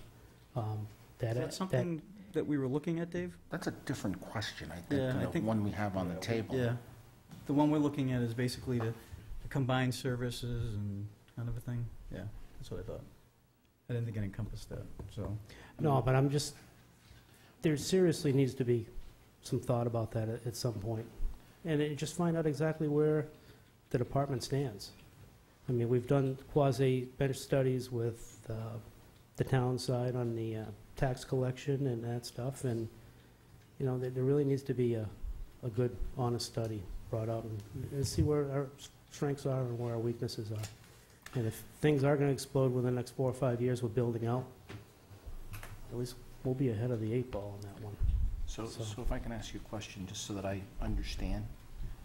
Speaker 1: is that something that we were looking at, Dave?
Speaker 2: That's a different question, I think,
Speaker 1: Yeah,
Speaker 2: than
Speaker 1: I
Speaker 2: the
Speaker 1: think-
Speaker 2: one we have on the table.
Speaker 1: Yeah. The one we're looking at is basically the combined services and kind of a thing. Yeah, that's what I thought. I didn't think it encompassed that, so.
Speaker 12: No, but I'm just, there seriously needs to be some thought about that at some point. And just find out exactly where the department stands. I mean, we've done quasi-bench studies with the town side on the tax collection and that stuff, and, you know, there really needs to be a good, honest study brought out and see where our strengths are and where our weaknesses are. And if things are going to explode within the next 4 or 5 years with building out, at least we'll be ahead of the 8 ball on that one.
Speaker 2: So if I can ask you a question, just so that I understand,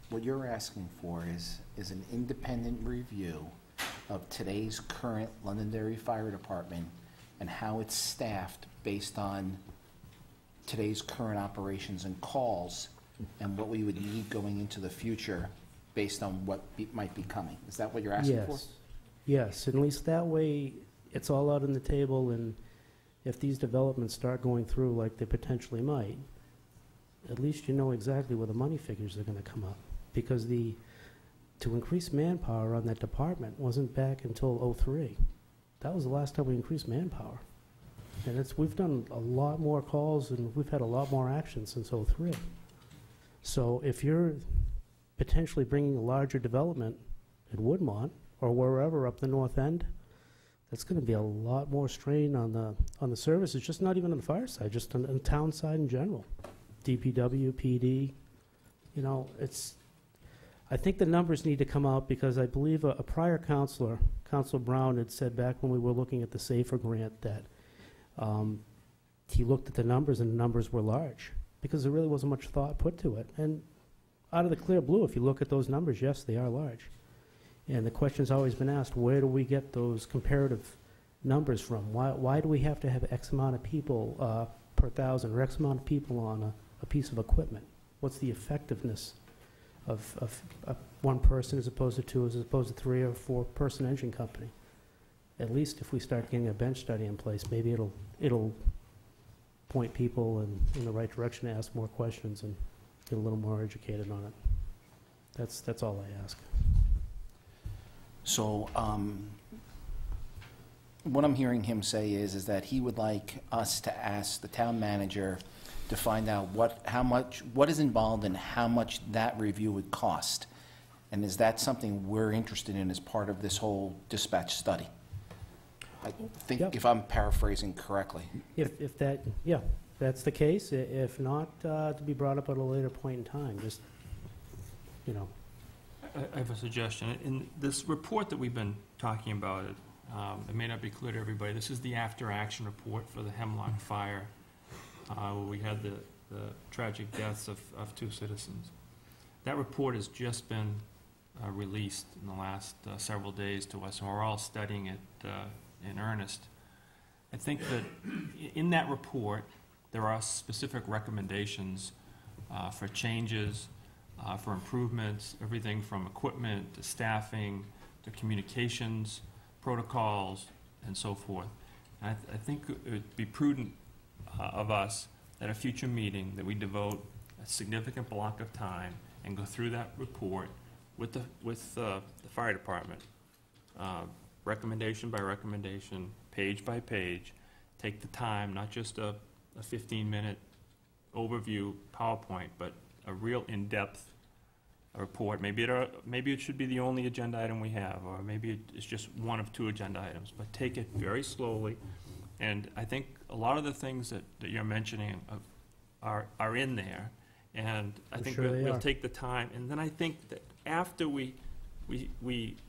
Speaker 2: what you're asking for is an independent review of today's current Londonderry Fire Department and how it's staffed based on today's current operations and calls, and what we would need going into the future based on what might be coming. Is that what you're asking for?
Speaker 12: Yes, at least that way, it's all out on the table, and if these developments start going through like they potentially might, at least you know exactly where the money figures are going to come up. Because the to increase manpower on that department wasn't back until '03. That was the last time we increased manpower. And we've done a lot more calls and we've had a lot more action since '03. So if you're potentially bringing a larger development at Woodmont or wherever up the north end, that's going to be a lot more strain on the services, just not even on the fire side, just on the town side in general. DPW, PD, you know, I think the numbers need to come out because I believe a prior counselor, Councilor Brown, had said back when we were looking at the SAFER grant that he looked at the numbers and the numbers were large because there really wasn't much thought put to it. And out of the clear blue, if you look at those numbers, yes, they are large. And the question's always been asked, where do we get those comparative numbers from? Why do we have to have X amount of people per thousand or X amount of people on a piece of equipment? What's the effectiveness of one person as opposed to two, as opposed to 3 or 4 person engine company? At least if we start getting a bench study in place, maybe it'll point people in the right direction to ask more questions and get a little more educated on it. That's all I ask.
Speaker 2: So what I'm hearing him say is that he would like us to ask the town manager to find out what is involved and how much that review would cost. And is that something we're interested in as part of this whole dispatch study? I think,
Speaker 12: Yep.
Speaker 2: if I'm paraphrasing correctly.
Speaker 12: If that's the case. If not, to be brought up at a later point in time. Just, you know.
Speaker 9: I have a suggestion. In this report that we've been talking about, it may not be clear to everybody. This is the after-action report for the Hemlock Fire. We had the tragic deaths of 2 citizens. That report has just been released in the last several days to us, and we're all studying it in earnest. I think that in that report, there are specific recommendations for changes, for improvements, everything from equipment to staffing to communications, protocols, and so forth. And I think it would be prudent of us at a future meeting that we devote a significant block of time and go through that report with the fire department, recommendation by recommendation, page by page. Take the time, not just a 15-minute overview PowerPoint, but a real in-depth report. Maybe it should be the only agenda item we have, or maybe it's just one of 2 agenda items. But take it very slowly. And I think a lot of the things that you're mentioning are in there. And I think
Speaker 12: sure
Speaker 9: we'll take the time. And then I think that after we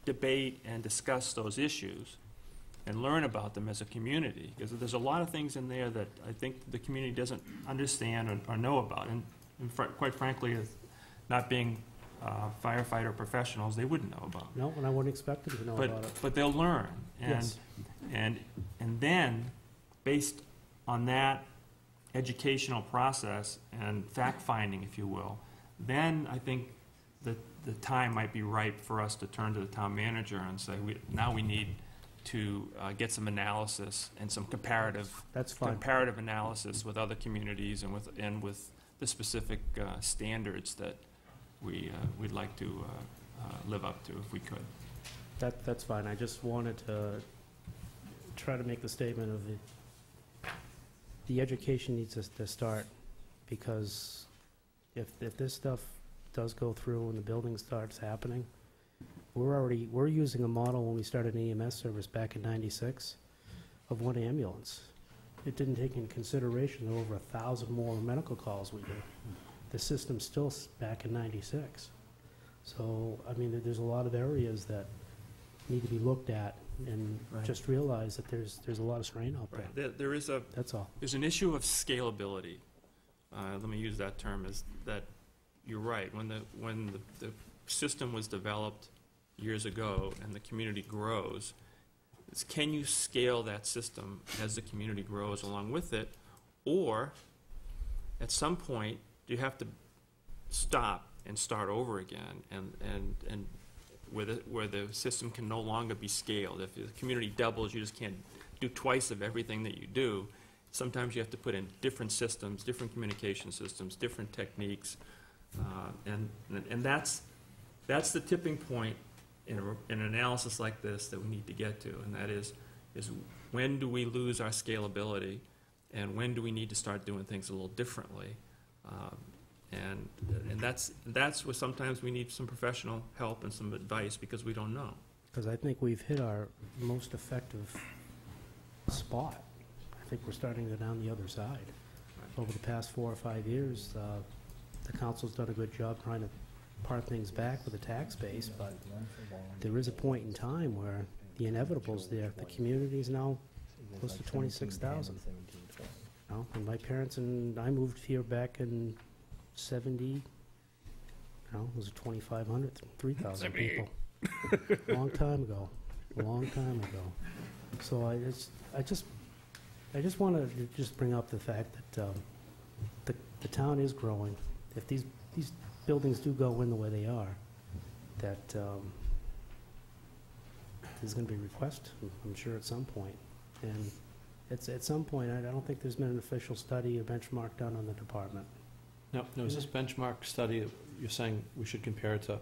Speaker 9: debate and discuss those issues and learn about them as a community, because there's a lot of things in there that I think the community doesn't understand or know about. And quite frankly, as not being firefighter professionals, they wouldn't know about.
Speaker 12: No, and I wouldn't expect them to know about it.
Speaker 9: But they'll learn.
Speaker 12: Yes.
Speaker 9: And then, based on that educational process and fact-finding, if you will, then I think that the time might be ripe for us to turn to the town manager and say, now we need to get some analysis and some comparative analysis with other communities and with the specific standards that we'd like to live up to if we could.
Speaker 12: That's fine. I just wanted to try to make the statement of the education needs to start, because if this stuff does go through and the building starts happening, we're using a model when we started an EMS service back in '96 of 1 ambulance. It didn't take into consideration over 1,000 more medical calls we do. The system's still back in '96. So, I mean, there's a lot of areas that need to be looked at and just realize that there's a lot of strain out there.
Speaker 9: There is
Speaker 12: That's all.
Speaker 9: There's an issue of scalability. Let me use that term. Is that you're right? When the system was developed years ago and the community grows, can you scale that system as the community grows along with it, or at some point do you have to stop and start over again, and where the system can no longer be scaled? If the community doubles, you just can't do twice of everything that you do. Sometimes you have to put in different systems, different communication systems, different techniques, and that's that's the tipping point in an analysis like this that we need to get to, and that is when do we lose our scalability, and when do we need to start doing things a little differently? And that's where sometimes we need some professional help and some advice because we don't know.
Speaker 12: Because I think we've hit our most effective spot. I think we're starting to go down the other side. Over the past 4 or 5 years, the council's done a good job trying to part things back with the tax base, but there is a point in time where the inevitable's there. The community's now close to 26,000. And my parents and I moved here back in 70, it was 2,500, 3,000 people. Long time ago. So I just want to just bring up the fact that the town is growing. If these buildings do go in the way they are, that there's going to be a request, I'm sure, at some point. And at some point, I don't think there's been an official study or benchmark done on the department.
Speaker 10: No, is this benchmark study, you're saying we should compare it to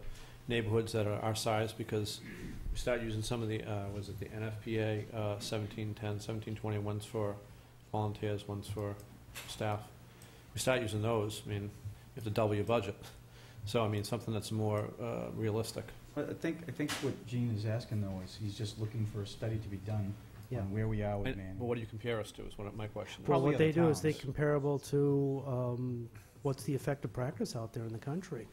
Speaker 10: neighborhoods that are our size, because we start using some of the, was it the NFPA 1710, 1720, one's for volunteers, one's for staff. We start using those, I mean, you have to double your budget. So, I mean, something that's more realistic.
Speaker 1: But I think what Gene is asking, though, is he's just looking for a study to be done on where we are with Manning.
Speaker 10: Well, what do you compare us to is one of my questions.
Speaker 12: Well, what they do is they comparable to what's the effective practice out there in the country,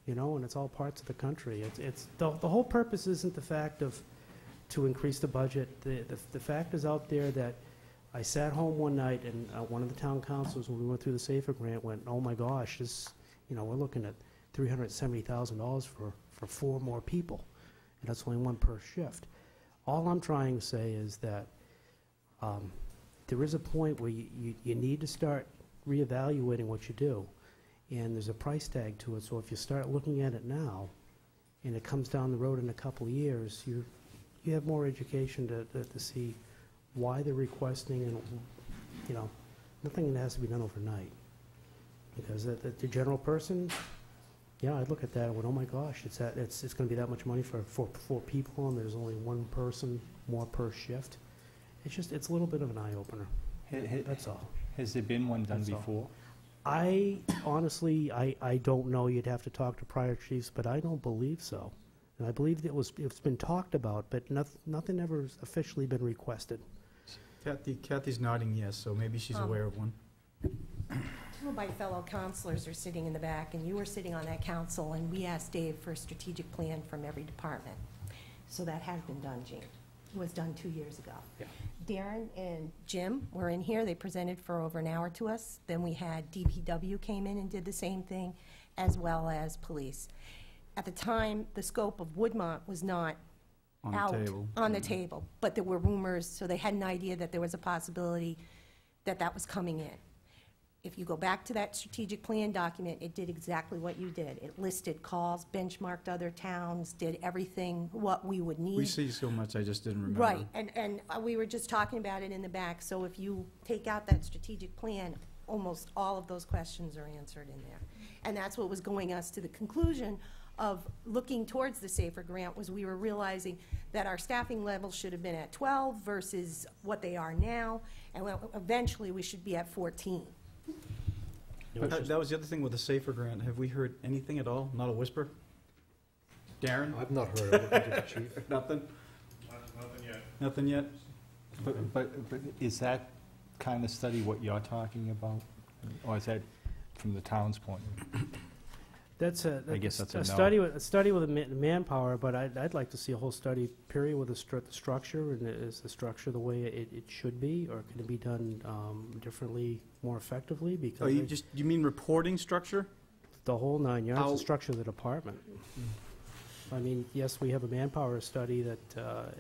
Speaker 12: and it's all parts of the country. It's the whole purpose isn't the fact of to increase the budget. The fact is out there that I sat home one night and one of the town councils, when we went through the SAFER grant, went, oh my gosh, this, we're looking at $370,000 for 4 more people, and that's only 1 per shift. All I'm trying to say is that there is a point where you need to start reevaluating what you do, and there's a price tag to it. So if you start looking at it now, and it comes down the road in a couple of years, you have more education to see why they're requesting, and nothing that has to be done overnight. Because the general person, I'd look at that and went, oh my gosh, it's going to be that much money for 4 people, and there's only 1 person more per shift. It's a little bit of an eye-opener. That's all.
Speaker 8: Has there been one done before?
Speaker 12: I honestly, I don't know. You'd have to talk to prior chiefs, but I don't believe so. And I believe it's been talked about, but nothing ever has officially been requested.
Speaker 1: Kathy's nodding yes, so maybe she's aware of one.
Speaker 11: 2 of my fellow counselors are sitting in the back, and you were sitting on that council, and we asked Dave for a strategic plan from every department. So that has been done, Gene. It was done 2 years ago.
Speaker 10: Yeah.
Speaker 11: Darren and Jim were in here. They presented for over an hour to us. Then we had DPW came in and did the same thing, as well as police. At the time, the scope of Woodmont was not on the table, but there were rumors, so they had an idea that there was a possibility that was coming in. If you go back to that strategic plan document, it did exactly what you did. It listed calls, benchmarked other towns, did everything what we would need.
Speaker 1: We see so much, I just didn't remember.
Speaker 11: Right, and we were just talking about it in the back, so if you take out that strategic plan, almost all of those questions are answered in there. And that's what was going us to the conclusion of looking towards the SAFER grant, was we were realizing that our staffing levels should have been at 12 versus what they are now, and eventually we should be at 14.
Speaker 1: But that was the other thing with the SAFER grant. Have we heard anything at all? Not a whisper? Darren?
Speaker 4: I've not heard of it, Chief.
Speaker 1: Nothing?
Speaker 3: Nothing yet.
Speaker 1: Nothing yet?
Speaker 8: But is that kind of study what you're talking about? Or is that from the town's point of view? I guess that's a no.
Speaker 12: study with manpower, but I'd like to see a whole study period with the structure, and is the structure the way it should be, or can it be done differently, more effectively? Because
Speaker 1: you mean reporting structure?
Speaker 12: The whole 9 yards, the structure of the department. I mean, yes, we have a manpower study that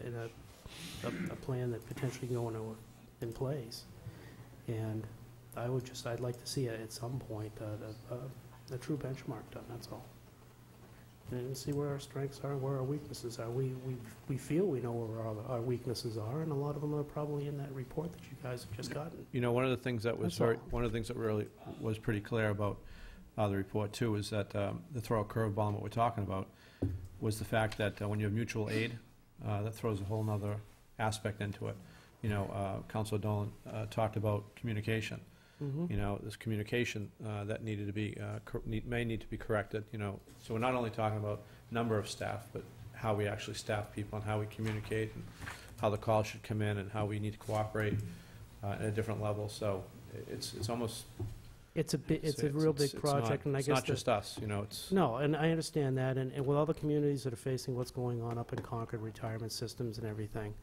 Speaker 12: in a plan that potentially can go in place, and I'd like to see at some point a true benchmark done, that's all. And see where our strengths are, where our weaknesses are. We feel we know where our weaknesses are, and a lot of them are probably in that report that you guys have just gotten.
Speaker 10: One of the things that really was pretty clear about the report too is that the throw a curveball on what we're talking about. was the fact that when you have mutual aid, that throws a whole nother aspect into it. You know, Councilor Dolan talked about communication. You know, this communication that needed to be, may need to be corrected, you know. So we're not only talking about number of staff, but how we actually staff people and how we communicate and how the call should come in and how we need to cooperate at a different level. So it's almost...
Speaker 12: It's a real big project, and I guess...
Speaker 10: It's not just us, you know, it's...
Speaker 12: No, and I understand that, and with all the communities that are facing what's going on up in Concord, retirement systems and everything,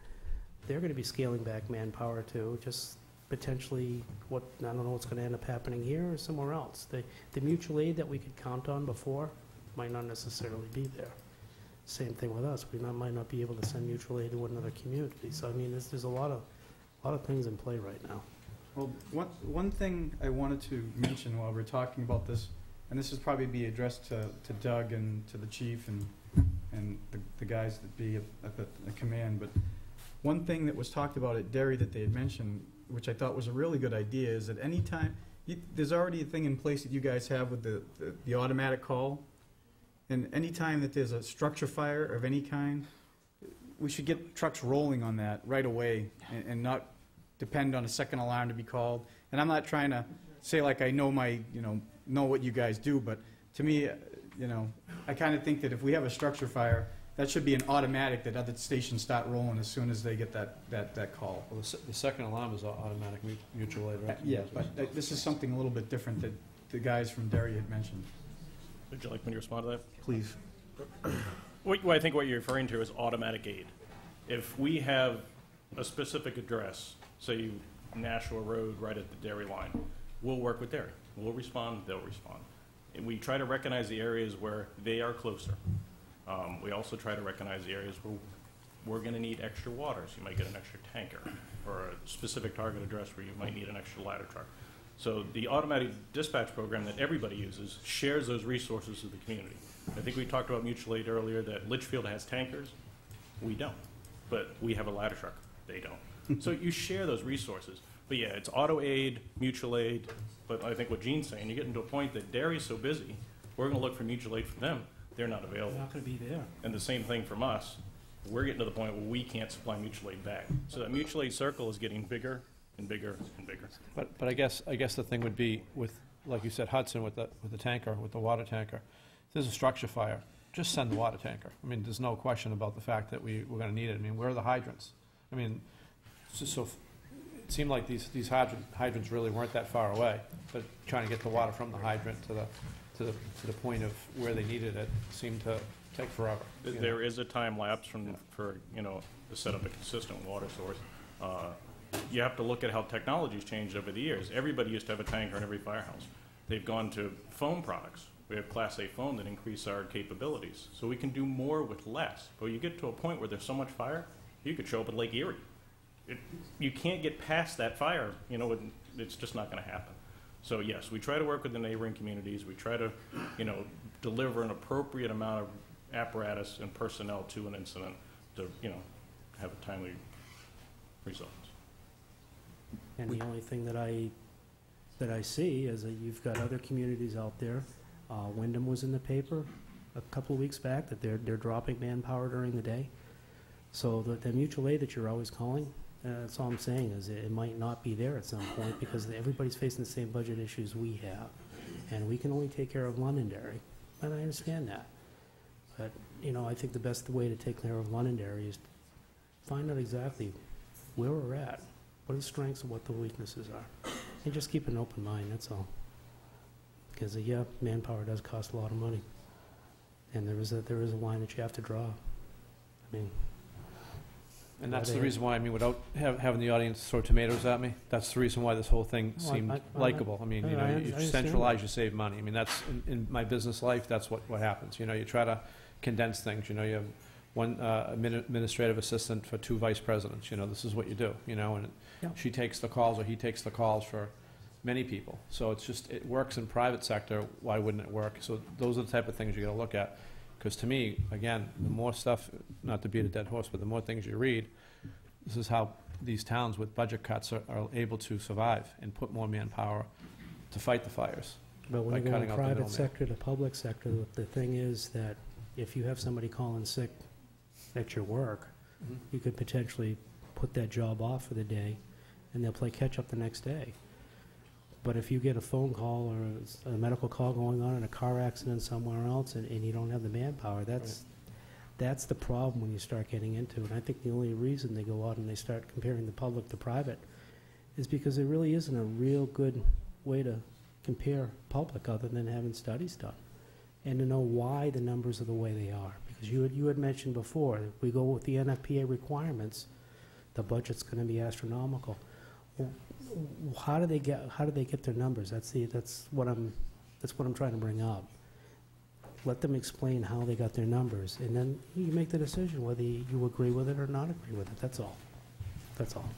Speaker 12: they're going to be scaling back manpower too, just potentially I don't know what's going to end up happening here or somewhere else. The mutual aid that we could count on before might not necessarily be there. Same thing with us. We might not be able to send mutual aid to another community. So, I mean, there's a lot of things in play right now.
Speaker 1: Well, one thing I wanted to mention while we're talking about this, and this is probably be addressed to Doug and to the chief and the guys that be at the command, but one thing that was talked about at Derry that they had mentioned, which I thought was a really good idea, is that any time, there's already a thing in place that you guys have with the automatic call, and any time that there's a structure fire of any kind, we should get trucks rolling on that right away and not depend on a second alarm to be called. And I'm not trying to say like I know know what you guys do, but to me, you know, I kind of think that if we have a structure fire, that should be an automatic that other stations start rolling as soon as they get that call.
Speaker 10: Well, the second alarm is automatic mutual aid, right?
Speaker 1: Yeah, but this is something a little bit different that the guys from Derry had mentioned.
Speaker 13: Would you like me to respond to that?
Speaker 1: Please.
Speaker 13: I think what you're referring to is automatic aid. If we have a specific address, say Nashua Road right at the Derry line, we'll work with Derry. We'll respond, they'll respond. And we try to recognize the areas where they are closer. We also try to recognize the areas where we're going to need extra water, so you might get an extra tanker, or a specific target address where you might need an extra ladder truck. So the automatic dispatch program that everybody uses shares those resources with the community. I think we talked about mutual aid earlier, that Litchfield has tankers. We don't, but we have a ladder truck. They don't. So you share those resources. But yeah, it's auto aid, mutual aid, but I think what Gene's saying, you're getting to a point that Derry's so busy, we're going to look for mutual aid from them. They're not available.
Speaker 12: They're not going to be there.
Speaker 13: And the same thing from us. We're getting to the point where we can't supply mutual aid back. So that mutual aid circle is getting bigger and bigger and bigger.
Speaker 10: But I guess the thing would be with, like you said, Hudson with the tanker, with the water tanker. If there's a structure fire, just send the water tanker. I mean, there's no question about the fact that we're going to need it. I mean, where are the hydrants? I mean, so it seemed like these hydrants really weren't that far away, but trying to get the water from the hydrant to the point of where they needed it seemed to take forever.
Speaker 13: There is a time lapse for to set up a consistent water source. You have to look at how technology's changed over the years. Everybody used to have a tanker in every firehouse. They've gone to foam products. We have Class A foam that increase our capabilities. So we can do more with less. But you get to a point where there's so much fire, you could show up at Lake Erie. You can't get past that fire. It's just not going to happen. So yes, we try to work with the neighboring communities. We try to, deliver an appropriate amount of apparatus and personnel to an incident to, have a timely result.
Speaker 12: And the only thing that I see is that you've got other communities out there. Wyndham was in the paper a couple of weeks back that they're dropping manpower during the day. So the mutual aid that you're always calling, that's all I'm saying is it might not be there at some point because everybody's facing the same budget issues we have. And we can only take care of Londonderry, and I understand that. But, I think the best way to take care of Londonderry is find out exactly where we're at, what the strengths and what the weaknesses are. And just keep an open mind, that's all. Because, manpower does cost a lot of money. And there is a line that you have to draw. I mean...
Speaker 10: And that's the reason why, without having the audience throw tomatoes at me, that's the reason why this whole thing seemed likable. You centralize, you save money. That's, in my business life, that's what happens. You try to condense things. You have one administrative assistant for 2 vice presidents. This is what you do, and she takes the calls or he takes the calls for many people. So it works in private sector. Why wouldn't it work? So those are the type of things you got to look at. Because to me, again, the more stuff, not to beat a dead horse, but the more things you read, this is how these towns with budget cuts are able to survive and put more manpower to fight the fires.
Speaker 12: But when you go from private sector to public sector, the thing is that if you have somebody calling sick at your work, you could potentially put that job off for the day, and they'll play catch-up the next day. But if you get a phone call or a medical call going on in a car accident somewhere else, and you don't have the manpower, that's the problem when you start getting into it. And I think the only reason they go out and they start comparing the public to private is because there really isn't a real good way to compare public other than having studies done and to know why the numbers are the way they are. Because you had mentioned before, if we go with the NFPA requirements, the budget's going to be astronomical. Well, how do they get their numbers? That's what I'm trying to bring up. Let them explain how they got their numbers, and then you make the decision whether you agree with it or not agree with it. That's all. That's all.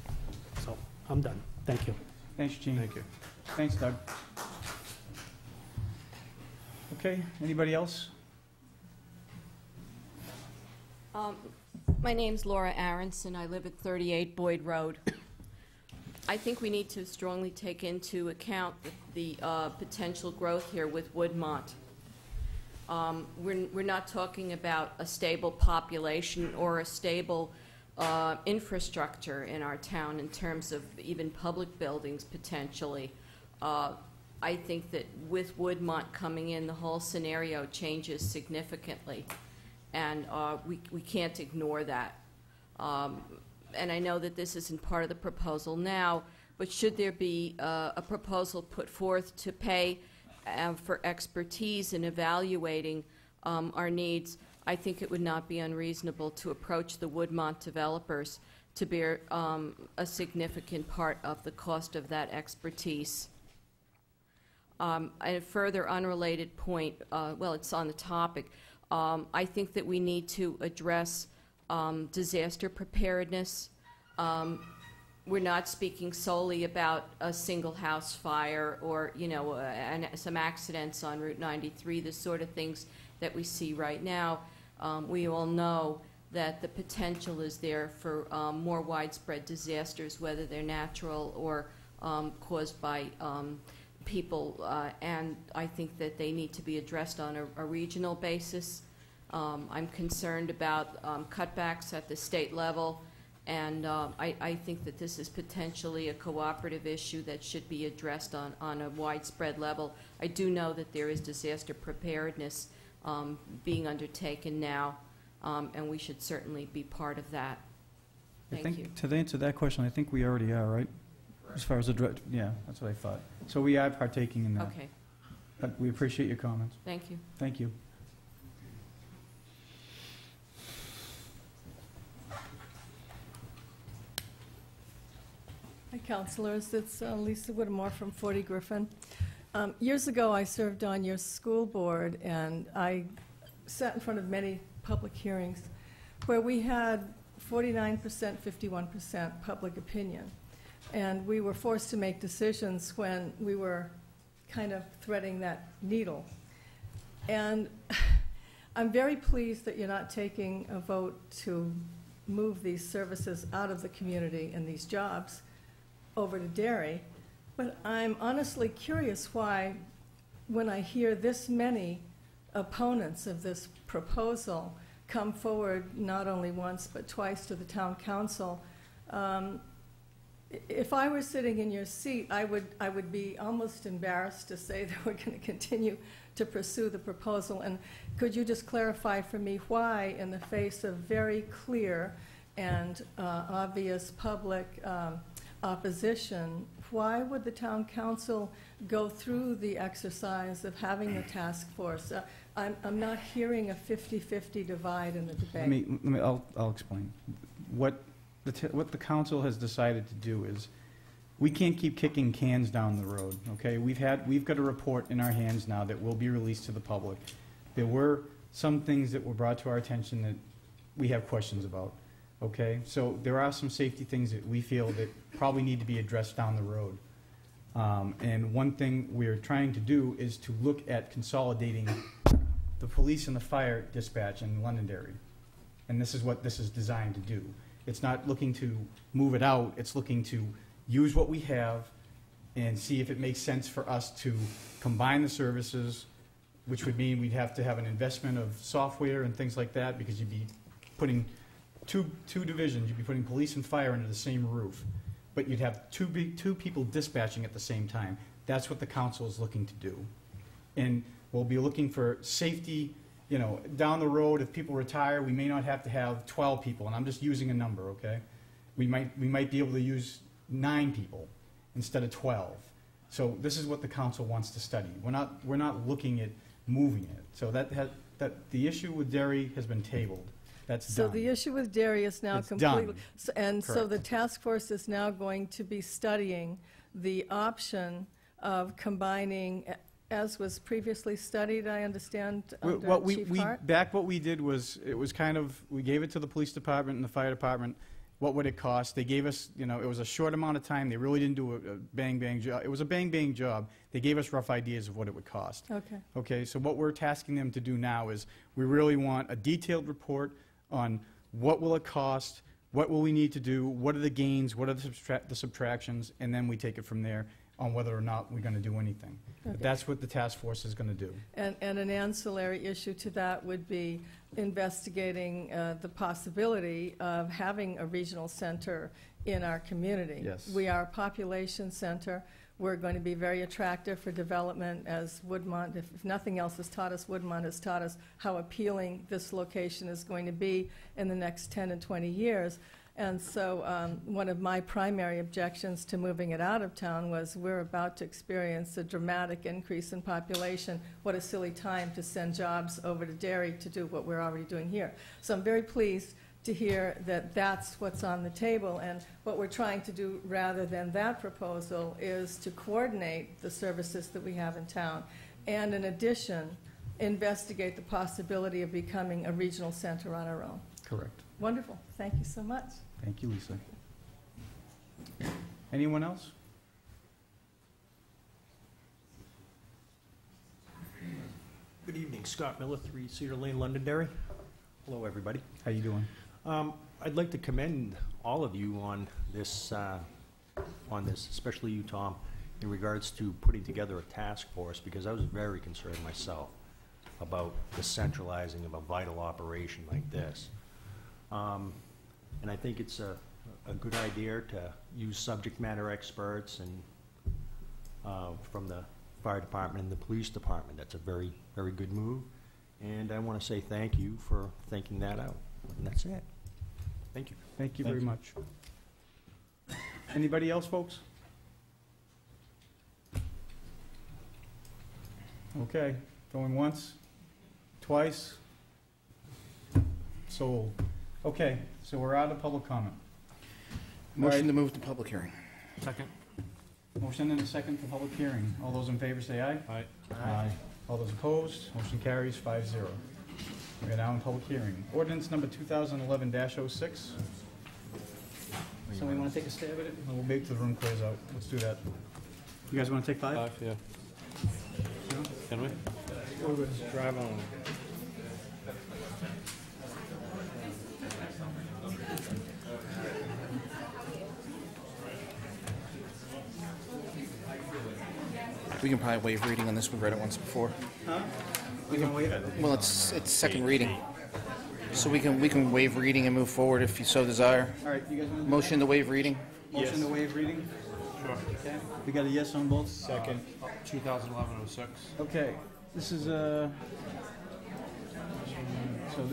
Speaker 12: So I'm done. Thank you.
Speaker 1: Thanks, Gene.
Speaker 10: Thank you.
Speaker 1: Thanks, Doug. Okay, anybody else?
Speaker 14: My name's Laura Aronson. I live at 38 Boyd Road. I think we need to strongly take into account the potential growth here with Woodmont. We're not talking about a stable population or a stable infrastructure in our town in terms of even public buildings potentially. I think that with Woodmont coming in, the whole scenario changes significantly, and we can't ignore that. And I know that this isn't part of the proposal now, but should there be a proposal put forth to pay for expertise in evaluating our needs, I think it would not be unreasonable to approach the Woodmont developers to bear a significant part of the cost of that expertise. A further unrelated point, well, it's on the topic, I think that we need to address disaster preparedness. We're not speaking solely about a single house fire or, you know, some accidents on Route 93, the sort of things that we see right now. We all know that the potential is there for more widespread disasters, whether they're natural or caused by people, and I think that they need to be addressed on a regional basis. I'm concerned about cutbacks at the state level, and I think that this is potentially a cooperative issue that should be addressed on a widespread level. I do know that there is disaster preparedness being undertaken now, and we should certainly be part of that. Thank you.
Speaker 1: To answer that question, I think we already are, right? As far as the yeah, that's what I thought. So we are partaking in that.
Speaker 14: Okay.
Speaker 1: But we appreciate your comments.
Speaker 14: Thank you.
Speaker 1: Thank you.
Speaker 15: Hi, councilors. It's Lisa Whittemore from 40 Griffin. Years ago, I served on your school board, and I sat in front of many public hearings where we had 49%, 51% public opinion. And we were forced to make decisions when we were kind of threading that needle. And I'm very pleased that you're not taking a vote to move these services out of the community and these jobs over to Derry. But I'm honestly curious why, when I hear this many opponents of this proposal come forward not only once but twice to the town council, if I were sitting in your seat, I would be almost embarrassed to say that we're going to continue to pursue the proposal. And could you just clarify for me why, in the face of very clear and obvious public opposition, why would the town council go through the exercise of having the task force? I'm not hearing a 50-50 divide in the debate.
Speaker 1: I'll explain. What the council has decided to do is, we can't keep kicking cans down the road, okay? We've got a report in our hands now that will be released to the public. There were some things that were brought to our attention that we have questions about, okay? So there are some safety things that we feel that probably need to be addressed down the road. And one thing we're trying to do is to look at consolidating the police and the fire dispatch in Londonderry. And this is what this is designed to do. It's not looking to move it out, it's looking to use what we have and see if it makes sense for us to combine the services which would mean we'd have to have an investment of software and things like that, because you'd be putting two divisions, you'd be putting police and fire under the same roof, but you'd have two people dispatching at the same time. That's what the council is looking to do. And we'll be looking for safety, you know, down the road, if people retire, we may not have to have 12 people, and I'm just using a number, okay? We might be able to use 9 people instead of 12. So this is what the council wants to study. We're not looking at moving it. So that the issue with Derry has been tabled. That's
Speaker 15: So
Speaker 1: done.
Speaker 15: the issue with Derry is now
Speaker 1: It's
Speaker 15: completely...
Speaker 1: done.
Speaker 15: So
Speaker 1: Correct.
Speaker 15: the task force is now going to be studying the option of combining, as was previously studied, I understand, under Chief Hart?
Speaker 1: What we did was, it was kind of, we gave it to the police department and the fire department, what would it cost? They gave us, you know, it was a short amount of time, they really didn't do a bang-bang job. It was a bang-bang job. They gave us rough ideas of what it would cost.
Speaker 15: Okay.
Speaker 1: Okay, so what we're tasking them to do now is, we really want a detailed report on what will it cost, what will we need to do, what are the gains, what are the subtractions, and then we take it from there on whether or not we're going to do anything.
Speaker 15: Okay.
Speaker 1: But that's what the task force is going to do.
Speaker 15: And an ancillary issue to that would be investigating the possibility of having a regional center in our community.
Speaker 1: Yes.
Speaker 15: We are a population center. We're going to be very attractive for development, as Woodmont, if nothing else has taught us, Woodmont has taught us how appealing this location is going to be in the next 10 and 20 years. And so one of my primary objections to moving it out of town was, we're about to experience a dramatic increase in population. What a silly time to send jobs over to Derry to do what we're already doing here. So I'm very pleased to hear that that's what's on the table, and what we're trying to do rather than that proposal is to coordinate the services that we have in town, and in addition, investigate the possibility of becoming a regional center on our own.
Speaker 1: Correct.
Speaker 15: Wonderful. Thank you so much.
Speaker 1: Thank you, Lisa. Anyone else?
Speaker 16: Good evening, Scott Miller, 3 Cedar Lane, Londonderry. Hello, everybody.
Speaker 1: How you doing?
Speaker 16: I'd like to commend all of you on this, especially you, Tom, in regards to putting together a task force, because I was very concerned myself about the centralizing of a vital operation like this. And I think it's a good idea to use subject matter experts and from the fire department and the police department. That's a very, very good move. And I want to say thank you for thinking that out. And that's it. Thank you.
Speaker 1: Thank you very much. Anybody else, folks? Okay, going once, twice, sold. Okay, so we're out of public comment.
Speaker 2: Motion to move to public hearing.
Speaker 9: Second.
Speaker 1: Motion and a second for public hearing. All those in favor say aye.
Speaker 9: Aye.
Speaker 1: Aye. All those opposed, motion carries 5-0. We are now in public hearing. Ordinance number 2011-06. Somebody want to take a stab at it? We'll wait till the room clears out. Let's do that. You guys want to take 5?
Speaker 10: Yeah. Can we?
Speaker 1: Drive on.
Speaker 2: We can probably waive reading on this. We read it once before.
Speaker 1: Huh? We can wait.
Speaker 2: Well, it's second reading. So we can waive reading and move forward if you so desire.
Speaker 1: All right, you guys want to...
Speaker 2: Motion to waive reading?
Speaker 1: Motion to waive reading?
Speaker 9: Sure.
Speaker 1: Okay. We got a yes on both?
Speaker 9: Second. 2011-06.
Speaker 1: Okay, this is so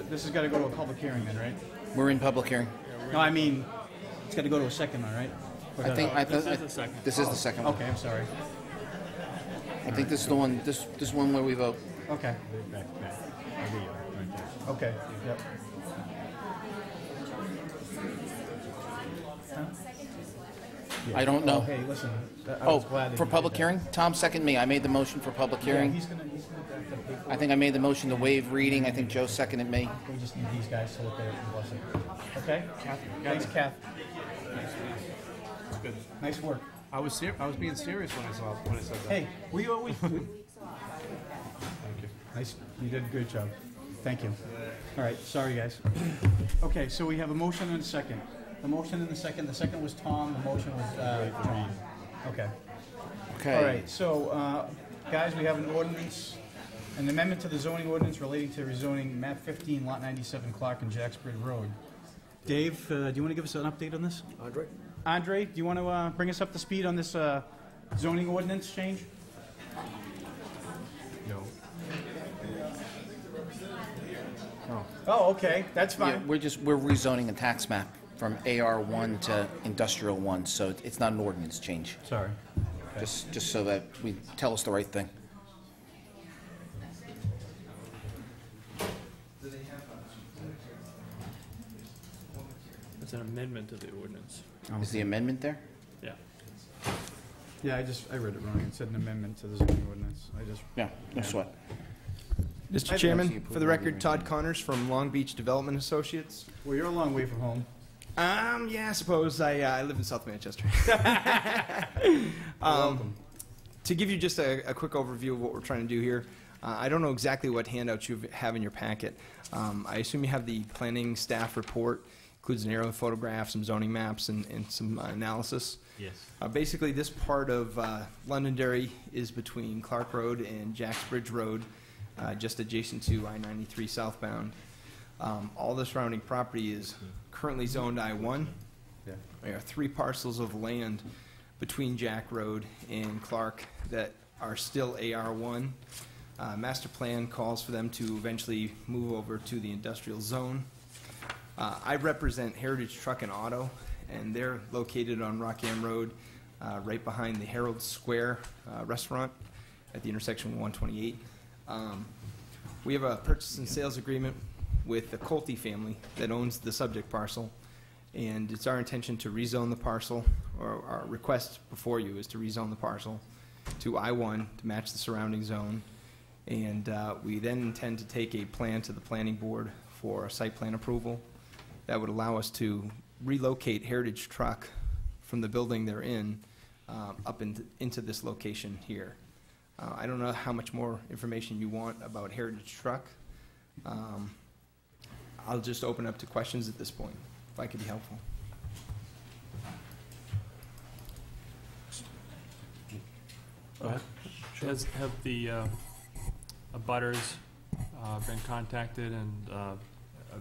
Speaker 1: this has got to go to a public hearing then, right?
Speaker 2: We're in public hearing.
Speaker 1: No, I mean, it's got to go to a second one, right?
Speaker 2: I think
Speaker 9: This is the second.
Speaker 2: this is the second one.
Speaker 1: Okay, I'm sorry.
Speaker 2: I think this is the one. This one where we vote.
Speaker 1: Okay. Okay, yep.
Speaker 2: I don't know.
Speaker 1: Oh, hey, listen, I
Speaker 2: Oh,
Speaker 1: was glad that
Speaker 2: for
Speaker 1: you did
Speaker 2: public
Speaker 1: that.
Speaker 2: hearing? Tom, second me. I made the motion for public
Speaker 1: Yeah,
Speaker 2: hearing.
Speaker 1: he's gonna have to pay for
Speaker 2: I think I made the motion to waive reading. I think Joe seconded me.
Speaker 1: it. We just need these guys to look at it and bless it. Okay? Thanks, Kath.
Speaker 9: Good.
Speaker 1: Nice work.
Speaker 9: I was being serious when I said that.
Speaker 1: Hey, we always... Thank you. Nice, you did a good job. Thank you. All right, sorry, guys. Okay, so we have a motion and a second. The motion and the second was Tom, the motion was John. Okay.
Speaker 2: Okay.
Speaker 1: All right, so, guys, we have an ordinance An amendment to the zoning ordinance relating to rezoning map 15, lot 97, Clark and Jacksbridge Road. Dave, do you want to give us an update on this? Andre, do you want to bring us up to speed on this zoning ordinance change?
Speaker 8: No.
Speaker 1: Oh, okay, that's
Speaker 2: Yeah,
Speaker 1: fine.
Speaker 2: we're rezoning a tax map from AR1 to Industrial 1, so it's not an ordinance change.
Speaker 1: Sorry.
Speaker 2: Just so that we tell us the right thing.
Speaker 9: It's an amendment to the ordinance.
Speaker 2: Is the amendment there?
Speaker 9: Yeah.
Speaker 1: Yeah, I read it wrong. It said an amendment to the zoning ordinance.
Speaker 2: Yeah, no sweat.
Speaker 17: Mr.
Speaker 1: I'd
Speaker 17: Chairman,
Speaker 2: like to
Speaker 17: for the record, Todd Connors from Long Beach Development Associates.
Speaker 1: Well, you're a long way from home.
Speaker 17: Yeah, I suppose I live in South Manchester.
Speaker 1: Welcome.
Speaker 17: To give you just a quick overview of what we're trying to do here, I don't know exactly what handouts you have in your packet. I assume you have the planning staff report, includes an aerial photograph, some zoning maps, and some analysis.
Speaker 8: Yes.
Speaker 17: Basically, this part of Londonderry is between Clark Road and Jacksbridge Road, just adjacent to I-93 southbound. All the surrounding property is currently zoned I-1.
Speaker 1: Yeah.
Speaker 17: There are 3 parcels of land between Jack Road and Clark that are still AR1. Master plan calls for them to eventually move over to the industrial zone. I represent Heritage Truck and Auto, and they're located on Rockham Road, right behind the Herald Square restaurant at the intersection of 128. We have a purchase and sales agreement with the Colte family that owns the subject parcel, and it's our intention to rezone the parcel, or our request before you is to rezone the parcel to I-1 to match the surrounding zone, and we then intend to take a plan to the planning board for a site plan approval that would allow us to relocate Heritage Truck from the building they're in up into this location here. I don't know how much more information you want about Heritage Truck. I'll just open up to questions at this point, if I could be helpful.
Speaker 10: Go ahead.
Speaker 9: Have the abutters been contacted and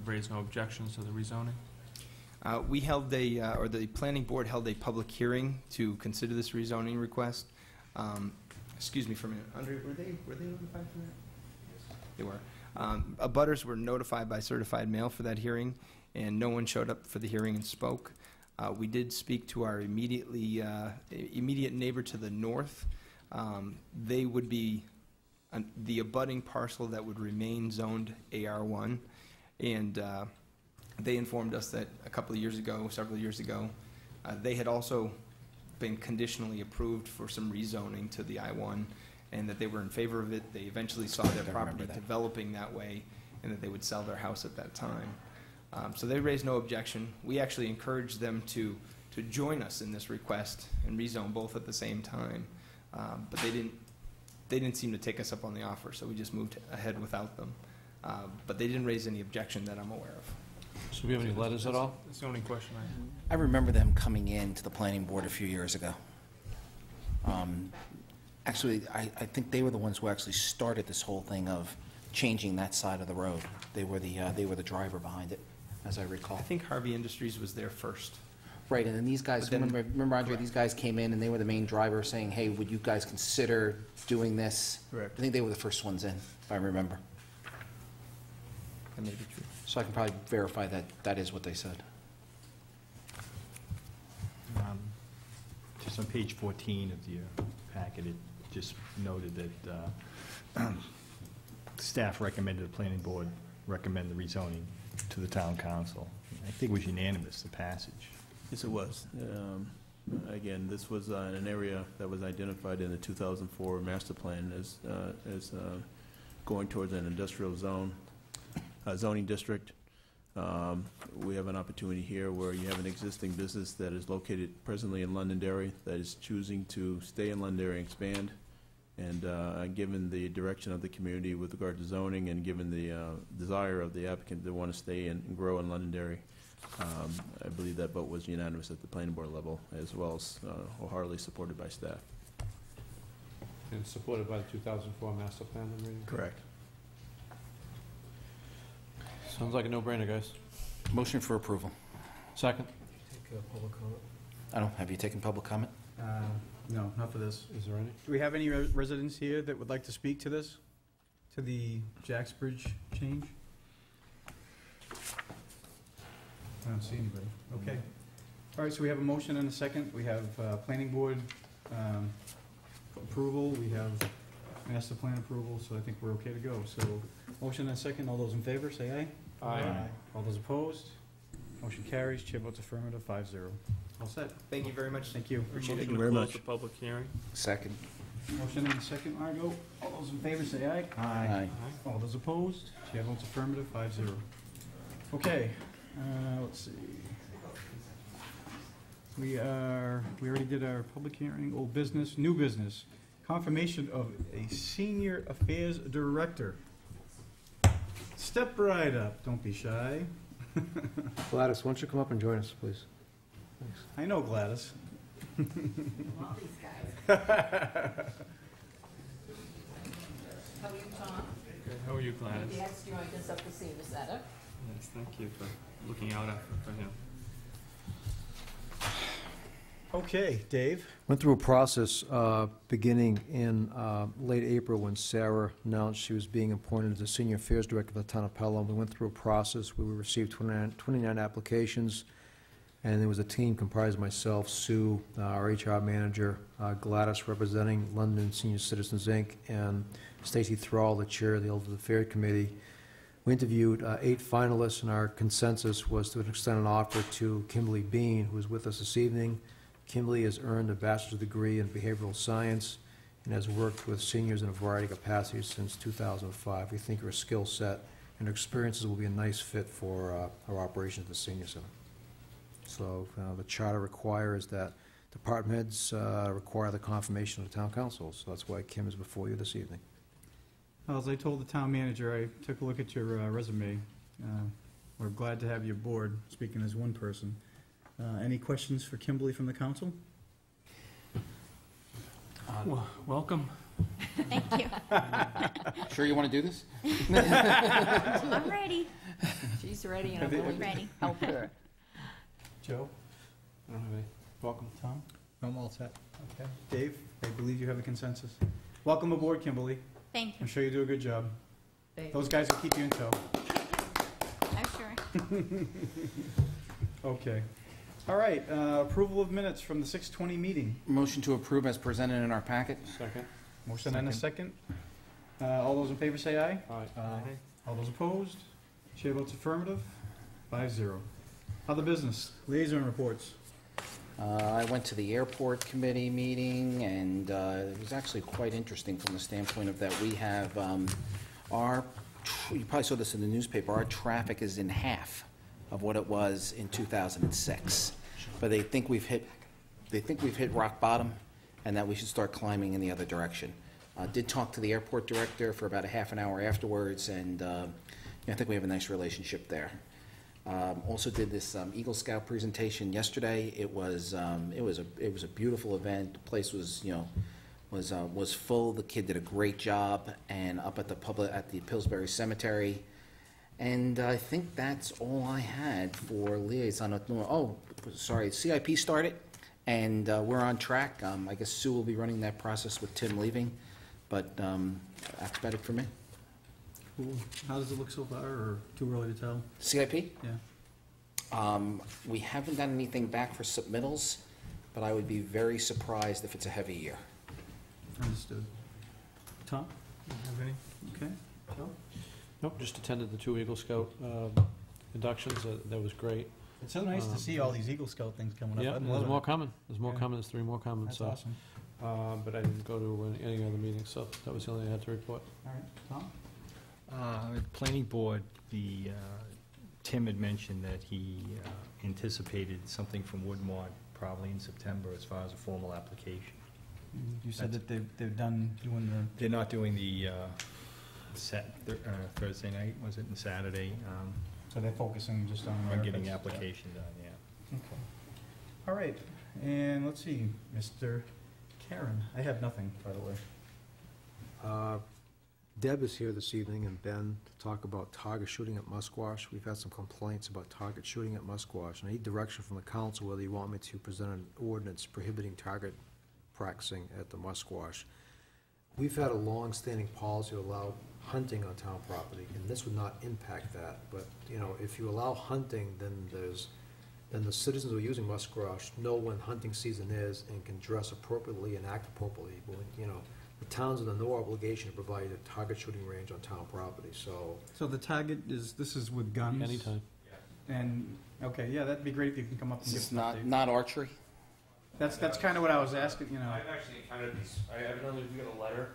Speaker 9: raised no objections to the rezoning?
Speaker 17: We held or the planning board held a public hearing to consider this rezoning request. Excuse me for a minute. Andre, were they notified for that? They were. Abutters were notified by certified mail for that hearing, and no one showed up for the hearing and spoke. We did speak to our immediate neighbor to the north. They would be the abutting parcel that would remain zoned AR1, and they informed us that several years ago, they had also been conditionally approved for some rezoning to the I-1, and that they were in favor of it. They eventually saw their property developing that way, and that they would sell their house at that time. So they raised no objection. We actually encouraged them to join us in this request and rezone both at the same time, but they didn't seem to take us up on the offer, so we just moved ahead without them. But they didn't raise any objection that I'm aware of.
Speaker 10: So do we have any letters at all?
Speaker 9: That's the only question I have.
Speaker 2: I remember them coming in to the planning board a few years ago. Actually, I think they were the ones who actually started this whole thing of changing that side of the road. They were the driver behind it, as I recall.
Speaker 17: I think Harvey Industries was there first.
Speaker 2: Right, and then these guys, remember Andre, these guys came in and they were the main driver saying, hey, would you guys consider doing this?
Speaker 17: Correct.
Speaker 2: I think they were the first ones in, if I remember.
Speaker 17: That may be true.
Speaker 2: So I can probably verify that that is what they said.
Speaker 8: Just on page 14 of your packet, it just noted that staff recommended the planning board recommend the rezoning to the town council. I think it was unanimous, the passage.
Speaker 18: Yes, it was. Again, this was an area that was identified in the 2004 master plan as going towards an industrial zoning district. We have an opportunity here where you have an existing business that is located presently in Londonderry that is choosing to stay in Londonderry and expand. And given the direction of the community with regard to zoning, and given the desire of the applicant to want to stay and grow in Londonderry, I believe that vote was unanimous at the planning board level, as well as wholeheartedly supported by staff.
Speaker 10: And supported by the 2004 master plan, I'm reading?
Speaker 18: Correct.
Speaker 10: Sounds like a no-brainer, guys.
Speaker 2: Motion for approval.
Speaker 10: Second.
Speaker 4: Take public comment.
Speaker 2: I don't, have you taken public comment?
Speaker 1: No, not for this.
Speaker 10: Is there any?
Speaker 1: Do we have any residents here that would like to speak to this? To the Jacksbridge change? I don't see anybody. Okay. All right, so we have a motion and a second. We have planning board approval. We have master plan approval, so I think we're okay to go. So motion and a second. All those in favor, say aye.
Speaker 10: Aye.
Speaker 1: All those opposed? Motion carries. Chair votes affirmative, 5-0. All set.
Speaker 17: Thank you very much.
Speaker 1: Thank you. Appreciate it.
Speaker 9: Motion to
Speaker 18: very
Speaker 9: close
Speaker 18: much.
Speaker 9: the public hearing.
Speaker 2: Second.
Speaker 1: Motion and a second, Margot. All those in favor, say aye.
Speaker 2: Aye.
Speaker 1: All those opposed? Chair votes affirmative, 5-0. Okay, let's see. We already did our public hearing, old business, new business. Confirmation of a senior affairs director. Step right up, don't be shy.
Speaker 4: Gladys, why don't you come up and join us, please? Thanks.
Speaker 1: I know Gladys.
Speaker 11: All these guys. How are you, Tom?
Speaker 9: Good. How are you, Gladys?
Speaker 11: He has joined us up the senior center.
Speaker 9: Yes, thank you for looking out for him.
Speaker 1: Okay, Dave.
Speaker 4: Went through a process beginning in late April when Sarah announced she was being appointed as the Senior Affairs Director for the Town of Pelham. We went through a process where we received 29 applications, and there was a team comprised of myself, Sue, our HR manager, Gladys representing London Senior Citizens, Inc., and Stacy Thrall, the chair of the Elder Affairs Committee. We interviewed 8 finalists, and our consensus was to extend an offer to Kimberly Bean, who is with us this evening. Kimberly has earned a bachelor's degree in behavioral science and has worked with seniors in a variety of capacities since 2005. We think her skill set and her experiences will be a nice fit for our operations at the senior center. So the charter requires that department heads require the confirmation of the town council. So that's why Kim is before you this evening.
Speaker 1: Well, as I told the town manager, I took a look at your resume. We're glad to have you aboard, speaking as one person. Any questions for Kimberly from the council?
Speaker 9: Welcome.
Speaker 2: Thank you. Sure you want to do this?
Speaker 14: I'm ready. She's ready, and I'm really
Speaker 1: ready.
Speaker 14: help her.
Speaker 1: Joe?
Speaker 10: I don't have any. Welcome.
Speaker 1: Tom?
Speaker 5: I'm all set.
Speaker 1: Okay. Dave, I believe you have a consensus. Welcome aboard, Kimberly.
Speaker 19: Thank you.
Speaker 1: I'm sure you do a good job.
Speaker 11: Thank
Speaker 1: Those guys will keep you in tow.
Speaker 19: I'm sure.
Speaker 1: Okay. All right, approval of minutes from the 6:20 meeting.
Speaker 2: Motion to approve as presented in our packet.
Speaker 10: Second.
Speaker 1: Motion and a second. All those in favor say aye.
Speaker 10: Aye.
Speaker 1: All those opposed? Chair votes affirmative, 5-0. Other business, liaison reports.
Speaker 2: I went to the airport committee meeting, and it was actually quite interesting from the standpoint of that we have you probably saw this in the newspaper, our traffic is in half of what it was in 2006. But they think we've hit rock bottom, and that we should start climbing in the other direction. Did talk to the airport director for about a half an hour afterwards, and I think we have a nice relationship there. Also did this Eagle Scout presentation yesterday. It was a beautiful event. The place was was full. The kid did a great job, and up at the Pillsbury Cemetery. And I think that's all I had for liaison. Oh, sorry, CIP started, and we're on track. I guess Sue will be running that process with Tim leaving, but that's about it for me.
Speaker 1: Cool. How does it look so far, or too early to tell?
Speaker 2: CIP?
Speaker 1: Yeah.
Speaker 2: We haven't got anything back for submittals, but I would be very surprised if it's a heavy year.
Speaker 1: Understood. Tom? You have any? Okay. Joe?
Speaker 10: Nope, just attended the 2 Eagle Scout inductions. That was great.
Speaker 1: It's so nice to see all these Eagle Scout things coming up.
Speaker 10: Yeah,
Speaker 1: I'm
Speaker 10: there's
Speaker 1: loving
Speaker 10: more
Speaker 1: it.
Speaker 10: coming. There's more
Speaker 1: Yeah.
Speaker 10: coming. There's 3 more coming.
Speaker 1: That's
Speaker 10: so,
Speaker 1: awesome.
Speaker 10: But I didn't go to any other meetings, so that was the only thing I had to report.
Speaker 1: All right, Tom?
Speaker 8: At the planning board, Tim had mentioned that he anticipated something from Woodmont probably in September as far as a formal application.
Speaker 1: You said that they've done doing the...
Speaker 8: They're not doing the Thursday night, was it, and Saturday?
Speaker 1: So they're focusing just on...
Speaker 8: On getting
Speaker 1: Americans.
Speaker 8: application done, yeah.
Speaker 1: Okay. All right, and let's see, Mr. Karen. I have nothing, by the way.
Speaker 4: Deb is here this evening and Ben to talk about target shooting at Musquash. We've had some complaints about target shooting at Musquash, and I need direction from the council whether you want me to present an ordinance prohibiting target practicing at the Musquash. We've had a long-standing policy to allow hunting on town property, and this would not impact that. But, you know, if you allow hunting, then the citizens who are using Musquash know when hunting season is and can dress appropriately and act appropriately. But, you know, the town's under no obligation to provide a target shooting range on town property, so.
Speaker 5: So the target is, this is with guns?
Speaker 10: Anytime.
Speaker 5: And, okay, yeah, that'd be great if you can come up and give
Speaker 2: This is
Speaker 5: us an update.
Speaker 2: not archery?
Speaker 5: That's kind of what I was asking, you know.
Speaker 3: I've actually encountered these, I evidently we got a letter.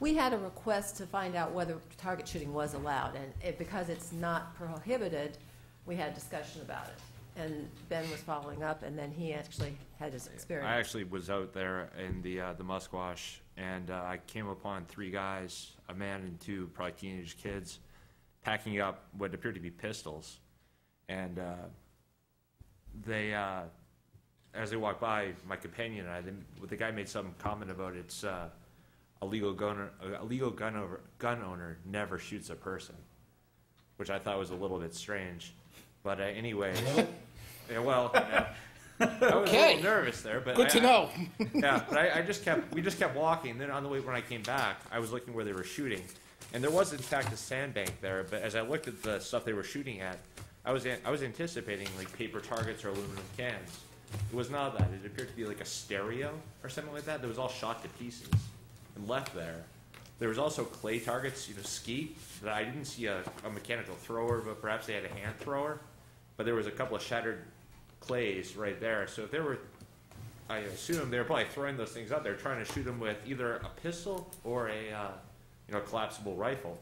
Speaker 11: We had a request to find out whether target shooting was allowed, and because it's not prohibited, we had a discussion about it. And Ben was following up, and then he actually had his experience.
Speaker 3: I actually was out there in the Musquash, and I came upon 3 guys, a man and 2 probably teenage kids, packing up what appeared to be pistols. And they, as they walked by, my companion and I, the guy made some comment about it's a legal gun owner never shoots a person, which I thought was a little bit strange. But anyway, yeah, well, you know, I was a little nervous there, but
Speaker 2: good to know.
Speaker 3: Yeah, but we just kept walking. And then on the way when I came back, I was looking where they were shooting, and there was in fact a sandbank there. But as I looked at the stuff they were shooting at, I was anticipating like paper targets or aluminum cans. It was not that. It appeared to be like a stereo or something like that. That was all shot to pieces and left there. There was also clay targets, you know, skeet. That I didn't see a mechanical thrower, but perhaps they had a hand thrower. But there was a couple of shattered clays right there. So if they were, I assume they were probably throwing those things out there, trying to shoot them with either a pistol or a collapsible rifle.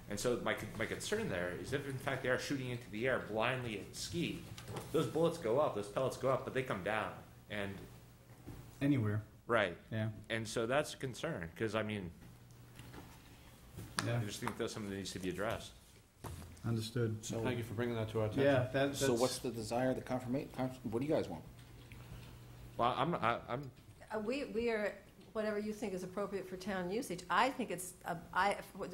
Speaker 3: And so my concern there is if in fact they are shooting into the air blindly at skeet, those bullets go up, those pellets go up, but they come down and
Speaker 5: Anywhere.
Speaker 3: right.
Speaker 5: Yeah.
Speaker 3: And so that's a concern because I mean,
Speaker 5: Yeah.
Speaker 3: I just think that's something that needs to be addressed.
Speaker 5: Understood.
Speaker 10: So thank you for bringing that to our attention.
Speaker 5: Yeah, that's.
Speaker 2: So what's the desire, the confirmation, what do you guys want?
Speaker 3: Well, I'm
Speaker 11: We are, whatever you think is appropriate for town usage. I think it's,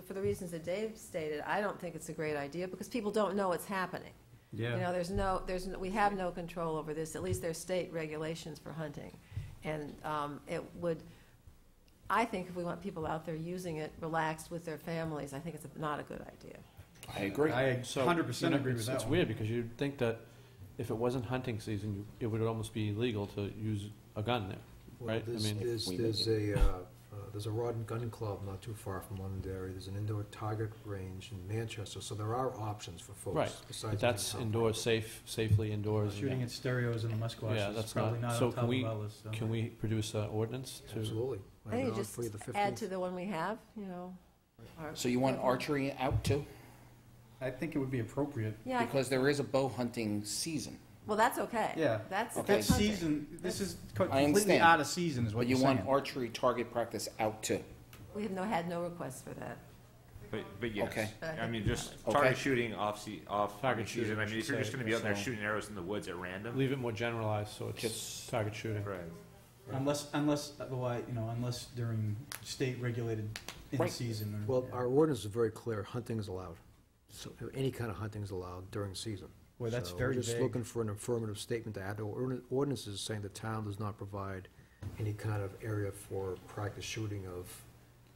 Speaker 11: for the reasons that Dave stated, I don't think it's a great idea because people don't know what's happening.
Speaker 5: Yeah.
Speaker 11: You know, we have no control over this. At least there's state regulations for hunting. And it would, I think if we want people out there using it, relaxed with their families, I think it's not a good idea.
Speaker 2: I agree.
Speaker 5: I 100% agree with that
Speaker 10: It's
Speaker 5: one.
Speaker 10: weird because you'd think that if it wasn't hunting season, it would almost be illegal to use a gun there,
Speaker 4: Well,
Speaker 10: right? I mean,
Speaker 4: there's a rod and gun club not too far from Londonderry. There's an indoor target range in Manchester, so there are options for folks.
Speaker 10: right,
Speaker 4: Besides
Speaker 10: but that's
Speaker 4: using town
Speaker 10: indoors, safely indoors.
Speaker 5: Shooting at stereos in the Musquash
Speaker 10: Yeah,
Speaker 5: is
Speaker 10: that's
Speaker 5: probably not
Speaker 10: so
Speaker 5: on top of our list. So.
Speaker 10: can we produce an ordinance to?
Speaker 4: Absolutely.
Speaker 11: I think you
Speaker 4: I'll
Speaker 11: just
Speaker 4: for you the
Speaker 11: add
Speaker 4: 15th.
Speaker 11: to the one we have, you know.
Speaker 2: So you want archery out too?
Speaker 5: I think it would be appropriate.
Speaker 11: Yeah, I
Speaker 2: Because there is a bow hunting season.
Speaker 11: well, that's okay.
Speaker 5: Yeah.
Speaker 11: That's
Speaker 2: Okay.
Speaker 5: That's
Speaker 11: hunting.
Speaker 5: season, this is
Speaker 2: I
Speaker 5: completely
Speaker 2: understand.
Speaker 5: out of season is what
Speaker 2: But
Speaker 5: you're
Speaker 2: you
Speaker 5: saying.
Speaker 2: want archery target practice out too?
Speaker 11: We have had no requests for that.
Speaker 3: but yes.
Speaker 2: Okay.
Speaker 3: I mean, just
Speaker 2: Okay.
Speaker 3: target shooting off
Speaker 10: Target
Speaker 3: season.
Speaker 10: shooting,
Speaker 3: I
Speaker 10: I
Speaker 3: mean,
Speaker 10: should
Speaker 3: if you're just
Speaker 10: say,
Speaker 3: going to be out there
Speaker 10: so-
Speaker 3: shooting arrows in the woods at random,
Speaker 10: Leave it more generalized, so it's
Speaker 2: Just-
Speaker 10: target shooting.
Speaker 3: right?
Speaker 5: Unless otherwise, you know, unless during state regulated in
Speaker 2: Right.
Speaker 5: season. Or,
Speaker 4: Well,
Speaker 5: yeah.
Speaker 4: our ordinance is very clear. Hunting is allowed. So any kind of hunting is allowed during season.
Speaker 5: Boy, that's
Speaker 4: So
Speaker 5: very
Speaker 4: we're just
Speaker 5: vague.
Speaker 4: looking for an affirmative statement to add to ordinances saying the town does not provide any kind of area for practice shooting of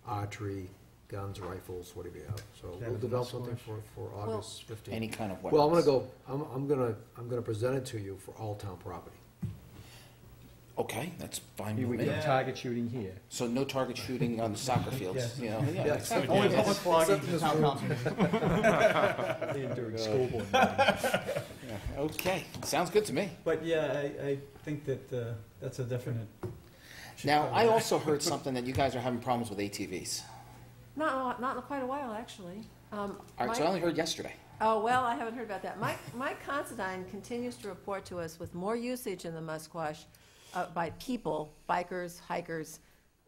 Speaker 4: archery, guns, rifles, whatever you have. So
Speaker 5: Yeah,
Speaker 4: we'll
Speaker 5: the
Speaker 4: develop something
Speaker 5: Musquash.
Speaker 4: for August 15th.
Speaker 2: Any kind of
Speaker 4: Well,
Speaker 2: weapons?
Speaker 4: I'm gonna present it to you for all town property.
Speaker 2: Okay, that's fine
Speaker 5: Here
Speaker 2: with
Speaker 5: we
Speaker 2: me.
Speaker 5: go.
Speaker 8: Target shooting here.
Speaker 2: So no target shooting on the soccer fields,
Speaker 5: Yes.
Speaker 2: you know? Yeah,
Speaker 4: Yeah.
Speaker 2: exactly.
Speaker 5: Only
Speaker 2: Yeah.
Speaker 5: public flogging
Speaker 4: Except in
Speaker 5: to
Speaker 4: this
Speaker 5: town
Speaker 4: room.
Speaker 5: council.
Speaker 8: During school board meetings.
Speaker 2: Yeah, okay, sounds good to me.
Speaker 5: But yeah, I think that that's a definite.
Speaker 2: Now, I also heard something that you guys are having problems with ATVs.
Speaker 11: Not in quite a while, actually.
Speaker 2: All right, so I only heard yesterday.
Speaker 11: Oh, well, I haven't heard about that. Mike Considine continues to report to us with more usage in the Musquash by people, bikers, hikers.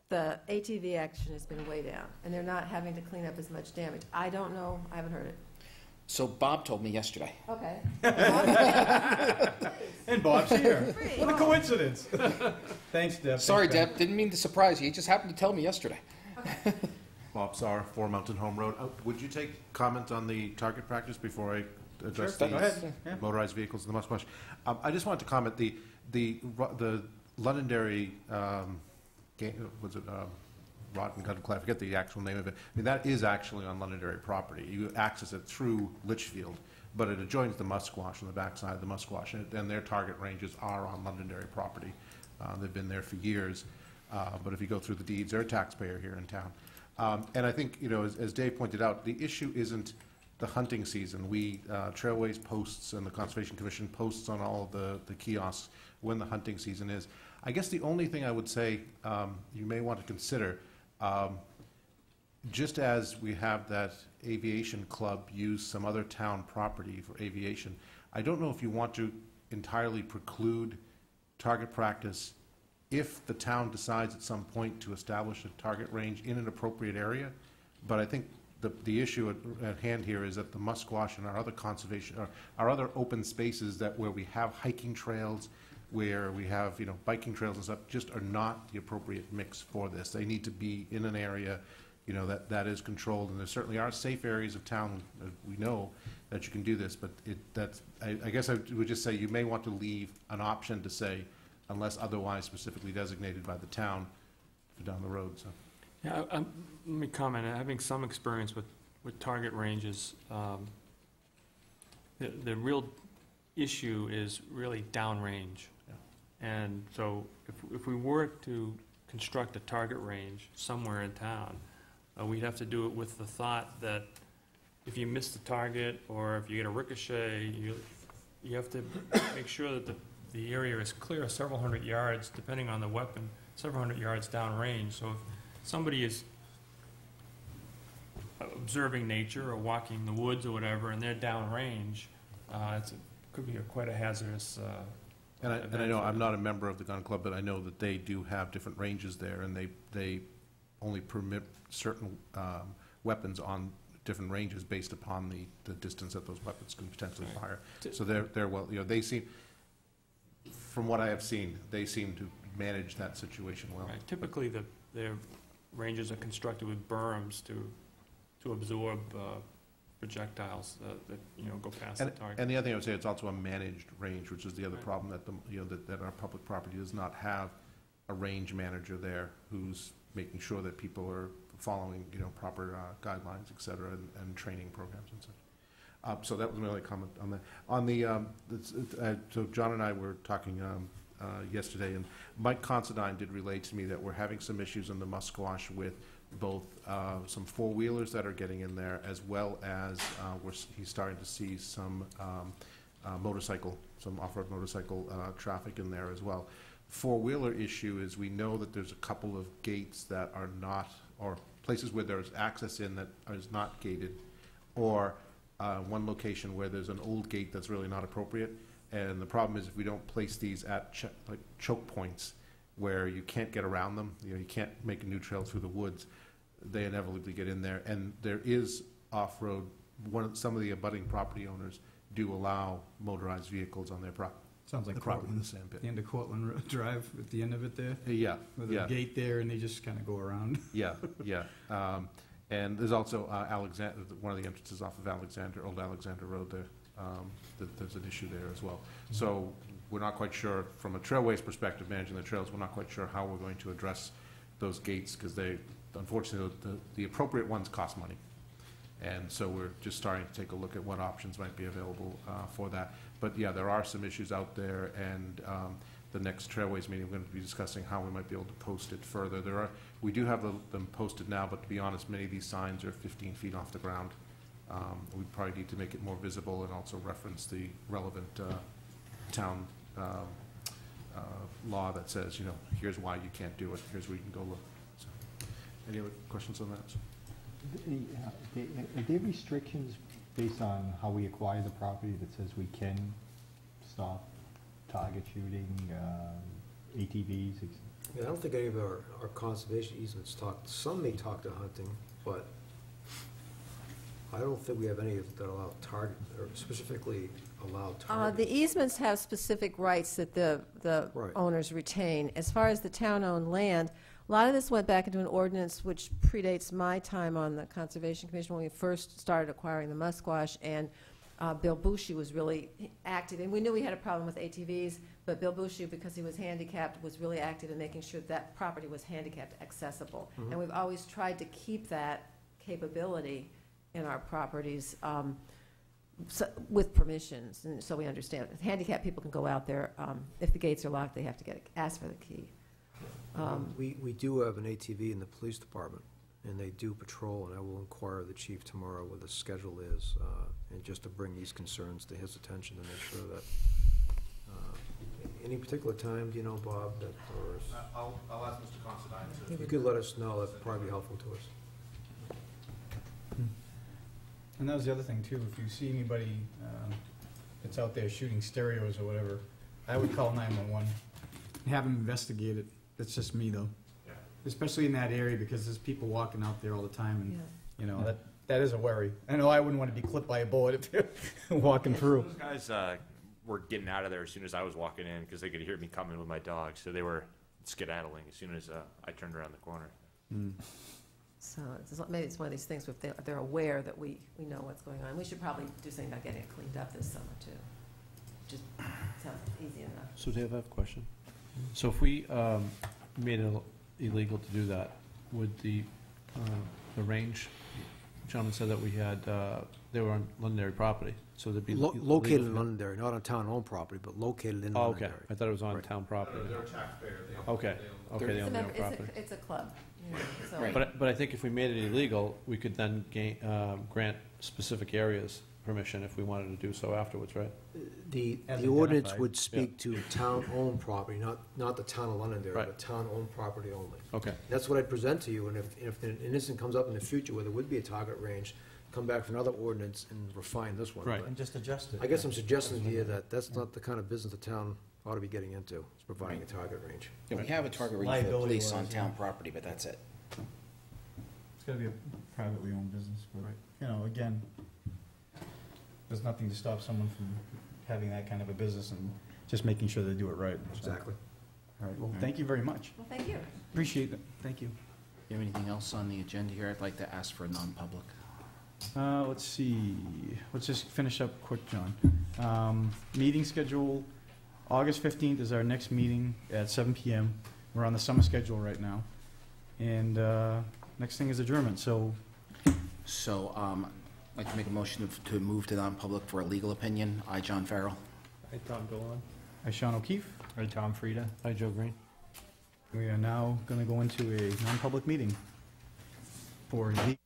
Speaker 11: The ATV action has been way down, and they're not having to clean up as much damage. I don't know, I haven't heard it.
Speaker 2: So Bob told me yesterday.
Speaker 11: Okay.
Speaker 5: And
Speaker 1: in, Bob's here. What a coincidence. Thanks, Deb.
Speaker 2: Sorry,
Speaker 1: Thanks, Ben.
Speaker 2: Deb, didn't mean to surprise you. He just happened to tell me yesterday.
Speaker 20: Bob Sarr, 4 Mountain Home Road. Would you take comment on the target practice before I address
Speaker 1: Sure,
Speaker 20: the
Speaker 1: go ahead. Yeah.
Speaker 20: motorized vehicles and the musquash? I just wanted to comment, the Londonderry, was it Rod and Gun Club? I forget the actual name of it. I mean, that is actually on Londonderry property. You access it through Litchfield, but it adjoins the musquash on the backside of the musquash, and their target ranges are on Londonderry property. They've been there for years, but if you go through the deeds, they're a taxpayer here in town. And I think, as Dave pointed out, the issue isn't the hunting season. We, Trailways posts and the Conservation Commission posts on all of the kiosks when the hunting season is. I guess the only thing I would say you may want to consider, just as we have that aviation club use some other town property for aviation, I don't know if you want to entirely preclude target practice if the town decides at some point to establish a target range in an appropriate area. But I think the issue at hand here is that the musquash and our other conservation, our other open spaces where we have hiking trails, where we have biking trails and stuff, just are not the appropriate mix for this. They need to be in an area that is controlled, and there certainly are safe areas of town we know that you can do this, but I guess I would just say you may want to leave an option to say, unless otherwise specifically designated by the town for down the road. So.
Speaker 9: Yeah, let me comment. Having some experience with target ranges, the real issue is really downrange. And so if we were to construct a target range somewhere in town, we'd have to do it with the thought that if you miss the target or if you get a ricochet, you have to make sure that the area is clear several hundred yards, depending on the weapon, several hundred yards downrange. So if somebody is observing nature or walking the woods or whatever, and they're downrange, could be quite a hazardous
Speaker 20: And I know, I'm not a member of the gun club, but I know that they do have different ranges there, and they only permit certain weapons on different ranges based upon the distance that those weapons can potentially fire. So they're well, they seem, from what I have seen, they seem to manage that situation well.
Speaker 9: Right. Typically, their ranges are constructed with berms to absorb projectiles that go past the target.
Speaker 20: And the other thing I would say, it's also a managed range, which is the other problem that that our public property does not have a range manager there who's making sure that people are following proper guidelines, et cetera, and training programs and such. So that was my only comment on that. On the so John and I were talking yesterday, and Mike Considine did relate to me that we're having some issues in the musquash with both some four-wheelers that are getting in there, as well as he's starting to see some some off-road motorcycle traffic in there as well. Four-wheeler issue is we know that there's a couple of gates that are not, or places where there's access in that is not gated, or one location where there's an old gate that's really not appropriate. And the problem is if we don't place these at choke points where you can't get around them, you can't make a new trail through the woods, they inevitably get in there. And there is off-road, some of the abutting property owners do allow motorized vehicles on their property.
Speaker 5: Sounds like
Speaker 20: the property in
Speaker 5: Cortland,
Speaker 20: the sand pit.
Speaker 5: the end of Cortland Drive at the end of it there.
Speaker 20: Yeah,
Speaker 5: With a gate there, and they just kind of go around.
Speaker 20: Yeah, yeah. And there's also Alexander, one of the entrances off of Old Alexander Road there. There's an issue there as well. So we're not quite sure, from a trailways perspective, managing the trails, we're not quite sure how we're going to address those gates, because unfortunately, the appropriate ones cost money. And so we're just starting to take a look at what options might be available for that. But yeah, there are some issues out there, and the next Trailways meeting, we're going to be discussing how we might be able to post it further. We do have them posted now, but to be honest, many of these signs are 15 feet off the ground. We probably need to make it more visible and also reference the relevant town law that says, here's why you can't do it, here's where you can go look. So, any other questions on that?
Speaker 21: Are there restrictions based on how we acquire the property that says we can stop target shooting, ATVs?
Speaker 4: I don't think any of our conservation easements some may talk to hunting, but I don't think we have any that allow target, or specifically allow target.
Speaker 15: The easements have specific rights that the
Speaker 4: Right.
Speaker 15: owners retain. As far as the town-owned land, a lot of this went back into an ordinance which predates my time on the Conservation Commission when we first started acquiring the musquash, and Bill Bushy was really active. And we knew we had a problem with ATVs, but Bill Bushy, because he was handicapped, was really active in making sure that property was handicapped accessible.
Speaker 4: Mhm.
Speaker 15: And we've always tried to keep that capability in our properties with permissions, and so we understand. Handicapped people can go out there. If the gates are locked, they have to ask for the key.
Speaker 4: We do have an ATV in the police department, and they do patrol, and I will inquire of the chief tomorrow what the schedule is, and just to bring these concerns to his attention to make sure that, any particular time, do you know, Bob, that, or is-
Speaker 20: I'll ask Mr. Considine to.
Speaker 4: if you could let us know, that'd probably be helpful to us.
Speaker 1: And that was the other thing too, if you see anybody that's out there shooting stereos or whatever, I would call 911 and have them investigate it. That's just me though.
Speaker 20: Yeah.
Speaker 1: Especially in that area because there's people walking out there all the time and,
Speaker 15: Yeah.
Speaker 1: you know, that is a worry. I know I wouldn't want to be clipped by a bullet if they're walking through.
Speaker 3: Those guys were getting out of there as soon as I was walking in because they could hear me coming with my dog. So they were skedaddling as soon as I turned around the corner.
Speaker 15: So maybe it's one of these things where if they're aware that we know what's going on. We should probably do something about getting it cleaned up this summer too. Just sounds easy enough.
Speaker 10: So Dave, I have a question. So if we made it illegal to do that, would the range, gentleman said that we had, they were on Londonderry property, so there'd be.
Speaker 4: Located in Londonderry, not on town-owned property, but located in
Speaker 10: Oh,
Speaker 4: Londonderry.
Speaker 10: okay. I thought it was on
Speaker 4: Right.
Speaker 10: town property.
Speaker 20: They're a taxpayer.
Speaker 10: Okay, okay, they
Speaker 15: It's a
Speaker 10: own their own
Speaker 15: member-
Speaker 10: property.
Speaker 15: it's a club. you know, so-
Speaker 2: Right.
Speaker 10: But I think if we made it illegal, we could then grant specific areas permission if we wanted to do so afterwards, right?
Speaker 4: The
Speaker 1: As
Speaker 4: ordinance
Speaker 1: identified.
Speaker 4: would speak to town-owned property, not the town of Londonderry,
Speaker 10: Right.
Speaker 4: but town-owned property only.
Speaker 10: Okay.
Speaker 4: That's what I'd present to you, and if an instance comes up in the future where there would be a target range, come back for another ordinance and refine this one.
Speaker 10: Right.
Speaker 4: But
Speaker 5: And just adjust it.
Speaker 4: I guess I'm suggesting to you that that's not the kind of business the town ought to be getting into, is providing a target range.
Speaker 2: Yeah, we have a target range for the
Speaker 5: Liability
Speaker 2: police on
Speaker 5: wise,
Speaker 2: town
Speaker 5: yeah.
Speaker 2: property, but that's it.
Speaker 1: It's got to be a privately owned business, but, you know, again, there's nothing to stop someone from having that kind of a business and just making sure they do it right. So,
Speaker 4: Exactly.
Speaker 1: All right, well, thank you very much.
Speaker 15: Well, thank you.
Speaker 1: Appreciate it. Thank you.
Speaker 2: You have anything else on the agenda here? I'd like to ask for a non-public.
Speaker 1: Let's see, let's just finish up quick, John. Meeting schedule, August 15th is our next meeting at 7 PM. We're on the summer schedule right now. And next thing is adjournment, so
Speaker 2: So, I'd like to make a motion to move to non-public for a legal opinion. I, John Farrell.
Speaker 8: Hey, Tom, go on.
Speaker 1: I, Sean O'Keefe.
Speaker 21: Hi, Tom Frieda.
Speaker 10: Hi, Joe Green.
Speaker 1: We are now going to go into a non-public meeting for the